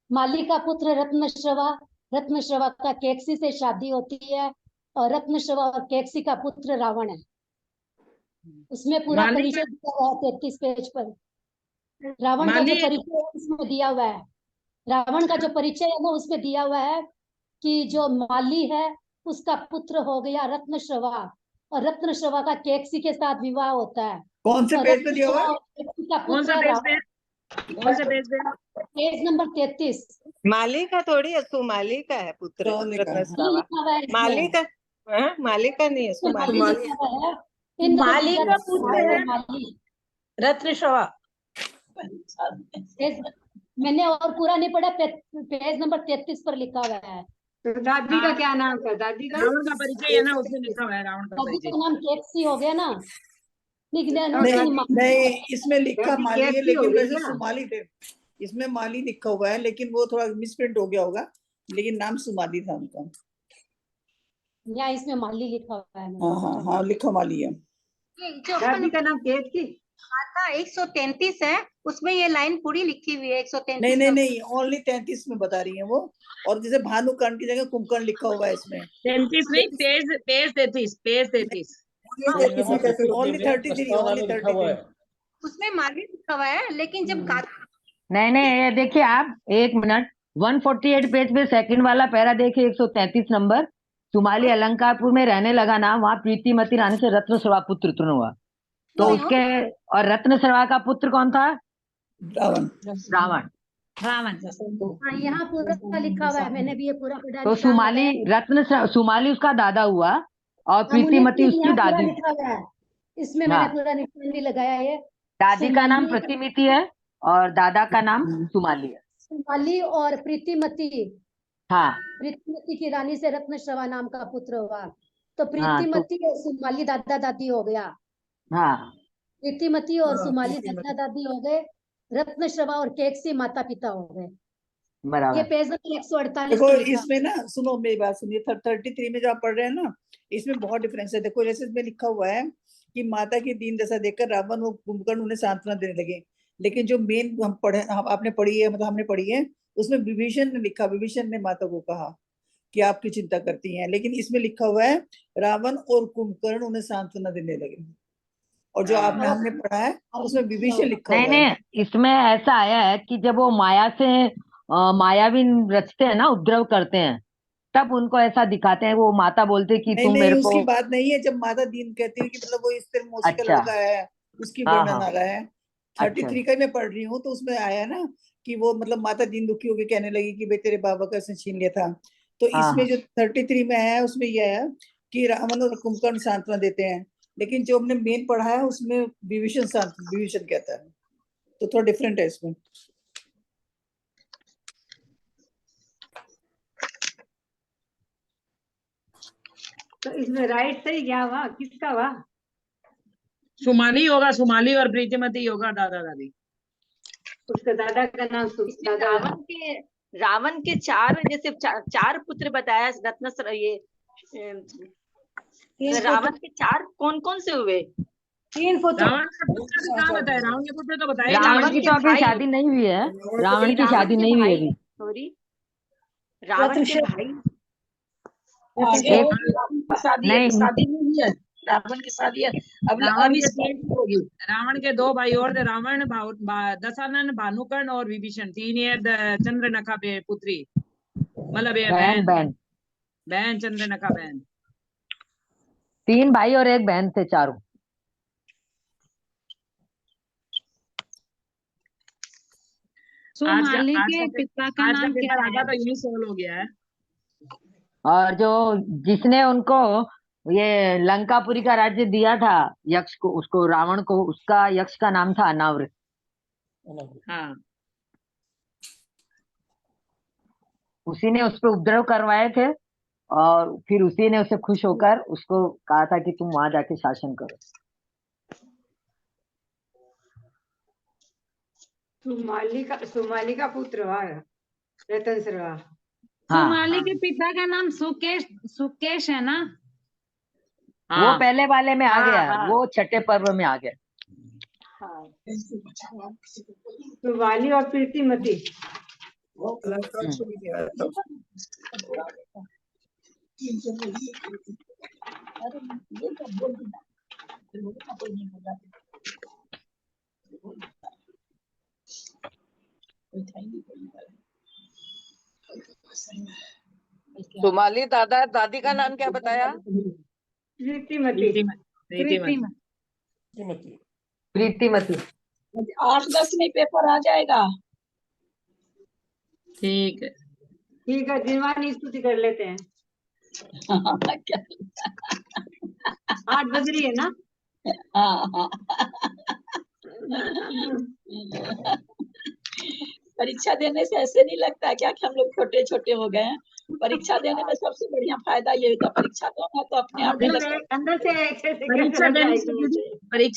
[SPEAKER 12] माली का पुत्र रत्नश्रवा। रत्नश्रवा का केकसी से शादी होती है और रत्नश्रवा और केकसी का पुत्र रावण है। उसमें पूरा परिचय दिया हुआ है 33 पेज पर। रावण का जो परिचय है उसमें दिया हुआ है। रावण का जो परिचय है ना उसमें दिया हुआ है कि जो माली है उसका पुत्र हो गया रत्नश्रवा, और रत्नश्रवा का केकसी के साथ विवाह होता है।
[SPEAKER 8] कौन से पेज पे दिया हुआ है?
[SPEAKER 5] कौन से पेज पे?
[SPEAKER 12] Page number 33।
[SPEAKER 13] माली का थोड़ी है, सुमाली का है पुत्र रत्नश्रवा। माली का माली का नहीं है, सुमाली।
[SPEAKER 9] माली का पुत्र है रत्नश्रवा।
[SPEAKER 12] मैंने और पूरा नहीं पढ़ा, पेज नंबर 33 पर लिखा हुआ है।
[SPEAKER 9] दादी का क्या नाम था? दादी का
[SPEAKER 5] रावण का परिचय है ना, उसमें लिखा हुआ है रावण का परिचय।
[SPEAKER 12] दादी का नाम केकसी हो गया ना।
[SPEAKER 8] नहीं, इसमें लिखा माली है, लेकिन वैसे सुमाली थे। इसमें माली लिखा हुआ है, लेकिन वो थोड़ा मिसप्रिंट हो गया होगा, लेकिन नाम सुमाली था उनका।
[SPEAKER 12] यहाँ इसमें माली लिखा हुआ है।
[SPEAKER 8] हाँ, लिखा माली है।
[SPEAKER 7] दादी का नाम केकसी। माता 133 है, उसमें ये लाइन पूरी लिखी हुई है। 133
[SPEAKER 8] नहीं, ओनली 33 में बता रही है वो। और जैसे भानुकर्ण की जगह कुंभकर्ण लिखा हुआ है इसमें।
[SPEAKER 5] 33 नहीं, पेज 33।
[SPEAKER 8] किसी का ओनली 33 ओनली 33
[SPEAKER 7] उसमें माली लिखा हुआ है, लेकिन जब
[SPEAKER 3] नहीं ये देखिए आप, एक मिनट, 148 पेज पे सेकंड वाला पैरा देखिए, 133 नंबर। सुमाली अलंकारपुर में रहने लगा ना, वहाँ प्रीतिमती रानी से रत्नश्रवा पुत्र उत्पन्न हुआ। तो उसके और रत्नश्रवा का पुत्र कौन था? रावण।
[SPEAKER 12] हाँ, यहाँ पूरा लिखा हुआ है, मैंने भी ये पूरा पढ़ा।
[SPEAKER 3] तो सुमाली उसका दादा हुआ और प्रीतिमती उसकी दादी।
[SPEAKER 12] लिखा हुआ है इसमें, मैंने पूरा निशान भी लगाया है।
[SPEAKER 3] दादी का नाम प्रीतिमती है और दादा का नाम सुमाली है।
[SPEAKER 12] सुमाली और प्रीतिमती,
[SPEAKER 3] हाँ,
[SPEAKER 12] प्रीतिमती की रानी से रत्नश्रवा नाम का पुत्र हुआ। तो प्रीतिमती और सुमाली दादा दादी हो गया।
[SPEAKER 3] हाँ,
[SPEAKER 12] प्रीतिमती और सुमाली दादा दादी हो गए, रत्नश्रवा और केकसी माता पिता हो गए।
[SPEAKER 3] बराबर।
[SPEAKER 12] ये पेज नंबर 148
[SPEAKER 8] देखो
[SPEAKER 12] पे लिखा।
[SPEAKER 8] इसमें ना, सुनो मेरी बात सुनिए, 33 में जो आप पढ़ रहे हैं ना, इसमें बहुत डिफरेंस है। देखो जैसे इसमें लिखा हुआ है कि माता की दीन दशा देखकर रावण और कुंभकर्ण उन्हें सांत्वना देने लगे, लेकिन जो मेन हम पढ़े, आपने पढ़ी है, मतलब हमने पढ़ी है, उसमें विभीषण ने लिखा, विभीषण ने माता को कहा कि आपकी चिंता करती हैं, लेकिन इसमें लिखा हुआ है रावण और कुंभकर्ण उन्हें सांत्वना देने लगे, और जो आपने हमने पढ़ा है उसमें विभीषण लिखा हुआ है।
[SPEAKER 3] नहीं, इसमें ऐसा आया है कि जब वो माया से मायावी रचते हैं ना, उपद्रव करते हैं, तब उनको ऐसा दिखाते हैं। वो माता बोलते कि तुम मेरे को,
[SPEAKER 8] उसकी बात नहीं है। जब माता दीन कहती है कि मतलब वो इस तरह मौसी का लड़का है, उसकी वर्णन आ रहा है। 33 का मैं पढ़ रही हूँ, तो उसमें आया ना कि वो मतलब माता दीन दुखी होकर कहने लगी कि भाई तेरे बाबा का इसने छीन लिया था। तो इसमें जो 33 में आया है उसमें यह है कि रावण और कुंभकर्ण सांत्वना देते हैं, लेकिन जो हमने मेन पढ़ा है उसमें विभीषण कहता है, तो थोड़ा डिफरेंट है इसमें।
[SPEAKER 10] तो इसमें राइट सही क्या हुआ, किसका हुआ?
[SPEAKER 5] सुमाली होगा, सुमाली और प्रीतिमती होगा दादा दादी।
[SPEAKER 10] उसके दादा का नाम
[SPEAKER 11] रावण के चार, जैसे चार पुत्र बताया रत्नश्रवा, ये रावण के चार कौन कौन से हुए?
[SPEAKER 10] 3 पुत्र।
[SPEAKER 5] रावण के पुत्र भी कहाँ बताया? रावण के पुत्र तो बताया।
[SPEAKER 3] रावण की तो अभी शादी नहीं हुई है, रावण की शादी नहीं हुई है अभी।
[SPEAKER 11] सॉरी, रावण के भाई
[SPEAKER 3] नहीं,
[SPEAKER 9] शादी नहीं हुई है, रावण की शादी है अभी।
[SPEAKER 5] रावण के 2 भाई और थे, रावण, दशानन, भानुकर्ण और विभीषण। 3 ये चंद्रनखा पे पुत्री, मतलब ये बहन चंद्रनखा बहन।
[SPEAKER 3] 3 भाई और 1 बहन थे, चारों।
[SPEAKER 10] सुमाली के पिता का नाम क्या है?
[SPEAKER 5] तो यही सोल्व हो गया है।
[SPEAKER 3] और जो जिसने उनको ये लंकापुरी का राज्य दिया था यक्ष को, उसको रावण को, उसका यक्ष का नाम था अनावृत।
[SPEAKER 5] हाँ,
[SPEAKER 3] उसी ने उस पर उपद्रव करवाए थे, और फिर उसी ने उसे खुश होकर उसको कहा था कि तुम वहां जाके शासन करो।
[SPEAKER 10] सुमाली का पुत्र हुआ रतनश्रवा।
[SPEAKER 3] हाँ,
[SPEAKER 10] सुमाली के पिता का नाम सुकेश है ना?
[SPEAKER 3] वो पहले वाले में आ गया, वो छठे पर्व में आ गया।
[SPEAKER 10] सुमाली और प्रीतिमती।
[SPEAKER 6] सुमाली दादा दादी का नाम क्या बताया?
[SPEAKER 3] प्रीतिमती।
[SPEAKER 9] 8-10 में पेपर आ जाएगा।
[SPEAKER 5] ठीक है,
[SPEAKER 10] दिनवानी स्तुति कर लेते हैं। 8 बज रही है ना?
[SPEAKER 9] परीक्षा देने से ऐसे नहीं लगता क्या कि हम लोग छोटे छोटे हो गए हैं। परीक्षा देने में सबसे बढ़िया फायदा ये होता है, परीक्षा देना तो अपने आप ही
[SPEAKER 10] अंदर से
[SPEAKER 5] परीक्षा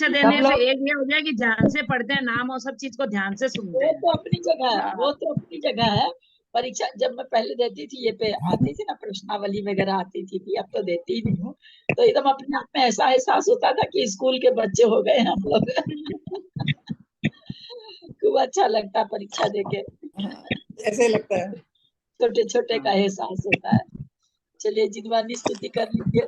[SPEAKER 5] देने से एक ये हो गया कि ध्यान से पढ़ते हैं, नाम और सब चीज को ध्यान से सुनते हैं।
[SPEAKER 9] वो तो अपनी जगह है। परीक्षा जब मैं पहले देती थी, ये पे आती थी ना प्रश्नावली वगैरह आती थी, अब तो देती ही नहीं हूँ, तो एकदम अपने आप में ऐसा एहसास होता था कि स्कूल के बच्चे हो गए हम लोग। खूब अच्छा लगता है परीक्षा देके,
[SPEAKER 8] ऐसे लगता है,
[SPEAKER 9] छोटे छोटे का एहसास होता है। चलिए जिनवानी स्तुति कर लीजिए।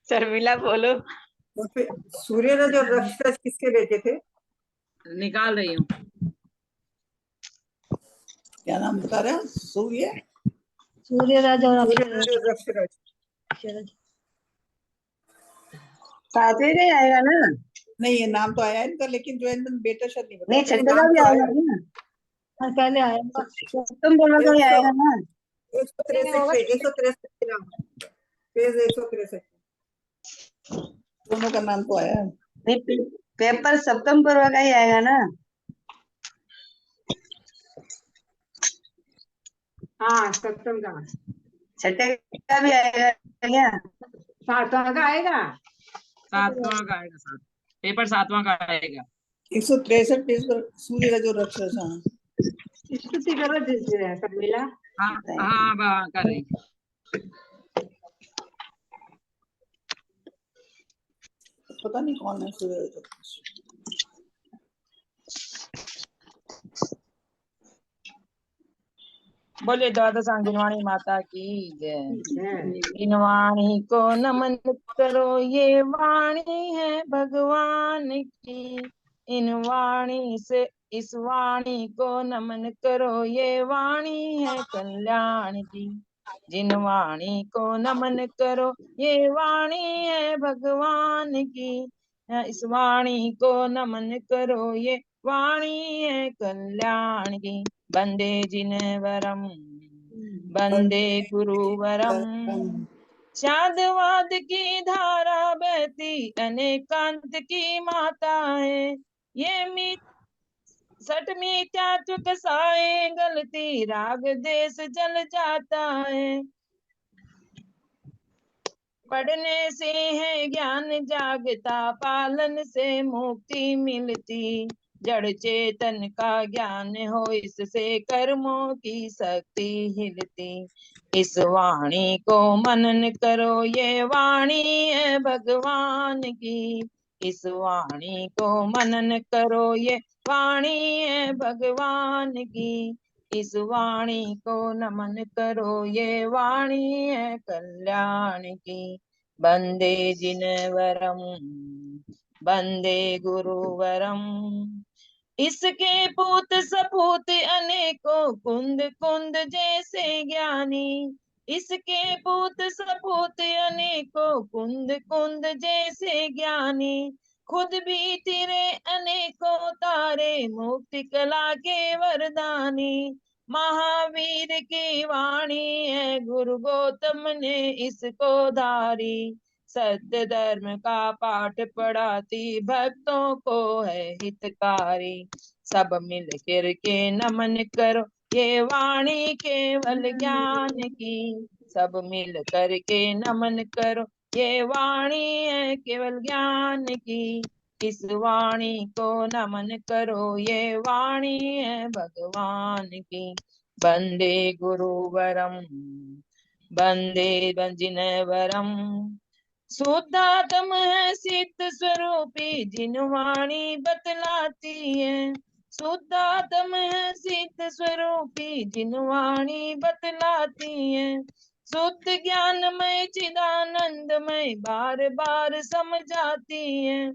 [SPEAKER 11] शर्मिला बोलो।
[SPEAKER 8] तो फिर सूर्यरज और रक्षरज किसके बेटे थे?
[SPEAKER 5] निकाल रही हूँ।
[SPEAKER 8] क्या नाम बता रहे हैं?
[SPEAKER 12] सूर्यराज और
[SPEAKER 8] सूर्यरज और रक्षरज।
[SPEAKER 3] सातवें का ही आएगा ना?
[SPEAKER 8] नहीं, ये नाम तो आया है इनका, लेकिन जो है इनका बेटा शायद नहीं
[SPEAKER 3] नहीं,
[SPEAKER 8] बताया।
[SPEAKER 3] छठे का
[SPEAKER 8] नाम
[SPEAKER 3] भी
[SPEAKER 8] तो
[SPEAKER 3] आएगा
[SPEAKER 8] आया।
[SPEAKER 3] ना?
[SPEAKER 12] पहले आएगा।
[SPEAKER 3] तुम दोनों का ही आएगा ना?
[SPEAKER 8] 163 पे 163 नाम, पेज 163 दोनों का नाम तो आया है।
[SPEAKER 3] नहीं, पेपर सप्तम पर्व का ही आएगा ना?
[SPEAKER 10] हाँ सप्तम का।
[SPEAKER 3] छठे का भी आएगा क्या?
[SPEAKER 10] सातवां का आएगा।
[SPEAKER 5] सातवां का आएगा, पेपर सातवां का आएगा।
[SPEAKER 8] 163 पेज पर सूर्यरज और रक्षरज। हाँ,
[SPEAKER 10] स्तुति करो जिससे शर्मिला।
[SPEAKER 5] हाँ हाँ कर रही।
[SPEAKER 8] पता नहीं कौन है सूर्यरज।
[SPEAKER 5] बोले द्वादशांगिनवाणी माता की जय। इन वाणी को नमन करो, ये वाणी है भगवान की। इन वाणी से इस वाणी को नमन करो, ये वाणी है कल्याण की। जिन वाणी को नमन करो, ये वाणी है भगवान की। इस वाणी को नमन करो, ये वाणी है कल्याण की। वंदे जिनवरम वंदे गुरुवरम। शादवाद की धारा बहती अनेकांत की माता है। ये सठ मिथ्यात्व कसाए, गलती राग देश जल जाता है। पढ़ने से है ज्ञान जागता, पालन से मुक्ति मिलती। जड़ चेतन का ज्ञान हो, इससे कर्मों की शक्ति हिलती। इस वाणी को मनन करो, ये वाणी है भगवान की। इस वाणी को मनन करो, ये वाणी है भगवान की। इस वाणी को नमन करो, ये वाणी है कल्याण की। वंदे जिनवरम वंदे गुरुवरम। इसके पूत सपूत अनेकों, कुंद कुंद जैसे ज्ञानी। इसके पूत सपूत अनेकों, कुंद कुंद जैसे ज्ञानी। खुद भी तेरे अनेकों तारे, मुक्ति कला के वरदानी। महावीर की वाणी है, गुरु गौतम ने इसको धारी। सत्य धर्म का पाठ पढ़ाती, भक्तों को है हितकारी। सब मिल कर के नमन करो, ये वाणी केवल ज्ञान की। सब मिल कर के नमन करो, ये वाणी है केवल ज्ञान की। इस वाणी को नमन करो, ये वाणी है भगवान की। वंदे गुरुवरम वंदे जिनवरम। शुद्धात्म है सिद्ध स्वरूपी, जिन वाणी बतलाती है। शुद्धात्म है सिद्ध स्वरूपी, जिन वाणी बतलाती है। शुद्ध ज्ञानमय चिदानंदमय, बार बार समझाती है।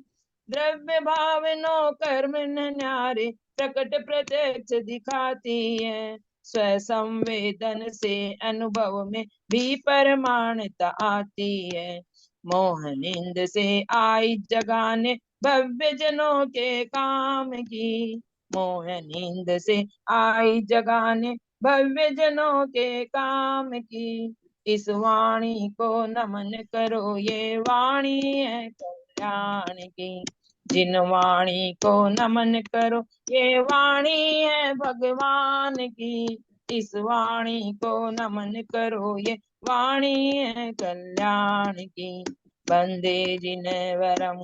[SPEAKER 5] द्रव्य भाव नो कर्म न न्यारे, प्रकट प्रत्यक्ष दिखाती है। स्व संवेदन से अनुभव में भी परमाणता आती है। मोहनिंद से आई जगाने, भव्य जनों के काम की। मोहनिंद से आई जगाने, भव्य जनों के काम की। इस वाणी को नमन करो, ये वाणी है कल्याण की। जिन वाणी को नमन करो, ये वाणी है भगवान की। इस वाणी को नमन करो, ये वाणी है कल्याण की। वंदे जिनवरम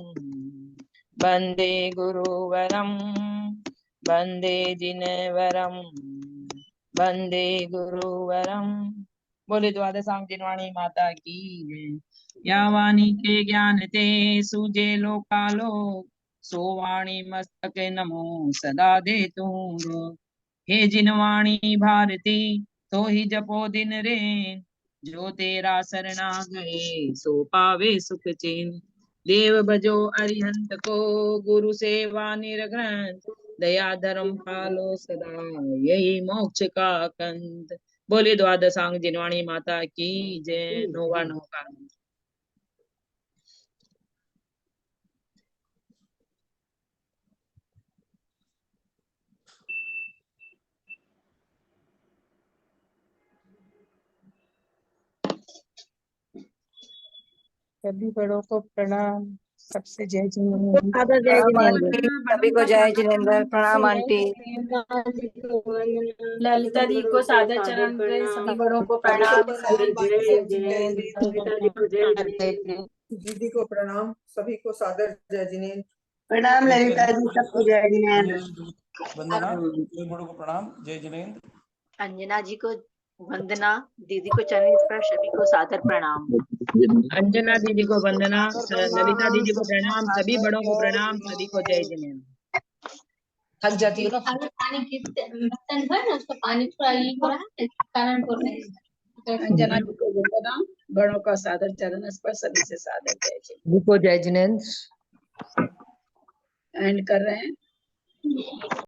[SPEAKER 5] वंदे गुरुवरम वंदे जिनवरम वंदे गुरुवरम। बोले द्वादशांग जिनवाणी माता की जय। या वाणी के ज्ञान ते सूझे लोकालोक, सो वाणी मस्तक नमो सदा दे तू। हे जिनवाणी भारती, तो ही जपो दिन रे। जो तेरा शरणा गए सो पावे सुख चैन। देव भजो अरिहंत को गुरु सेवा निर्ग्रंथ, दया धर्म पालो सदा यही मोक्ष का कंद। बोले द्वादशांग जिनवाणी माता की जय। नौवा नौका सभी बड़ों को प्रणाम, सबसे जय जिनेंद्र।
[SPEAKER 13] दादा जय जिनेंद्र। सभी को जय जिनेंद्र। प्रणाम आंटी।
[SPEAKER 1] ललिता दी को सादर चरण में सभी बड़ों को प्रणाम।
[SPEAKER 14] दीदी को प्रणाम, सभी को सादर जय जिनेंद्र।
[SPEAKER 15] प्रणाम ललिता जी, सबको जय जिनेंद्र।
[SPEAKER 14] वंदना, सभी बड़ों को प्रणाम, जय जिनेंद्र।
[SPEAKER 11] अंजना जी को वंदना, दीदी को चरण स्पर्श, सभी को सादर प्रणाम।
[SPEAKER 5] अंजना दीदी को वंदना, ललिता दीदी को प्रणाम, सभी बड़ों को प्रणाम, सभी को जय जिनेंद्र।
[SPEAKER 2] थक जाती है ना।
[SPEAKER 12] पानी की बर्तन भर ना, उसको पानी थोड़ा ये हो रहा है कारण
[SPEAKER 2] अंजना जी को वंदना, बड़ों का सादर चरण स्पर्श, सभी से सादर जय जिनेंद्र।
[SPEAKER 3] सभी को जय जिनेंद्र।
[SPEAKER 2] एंड कर रहे हैं।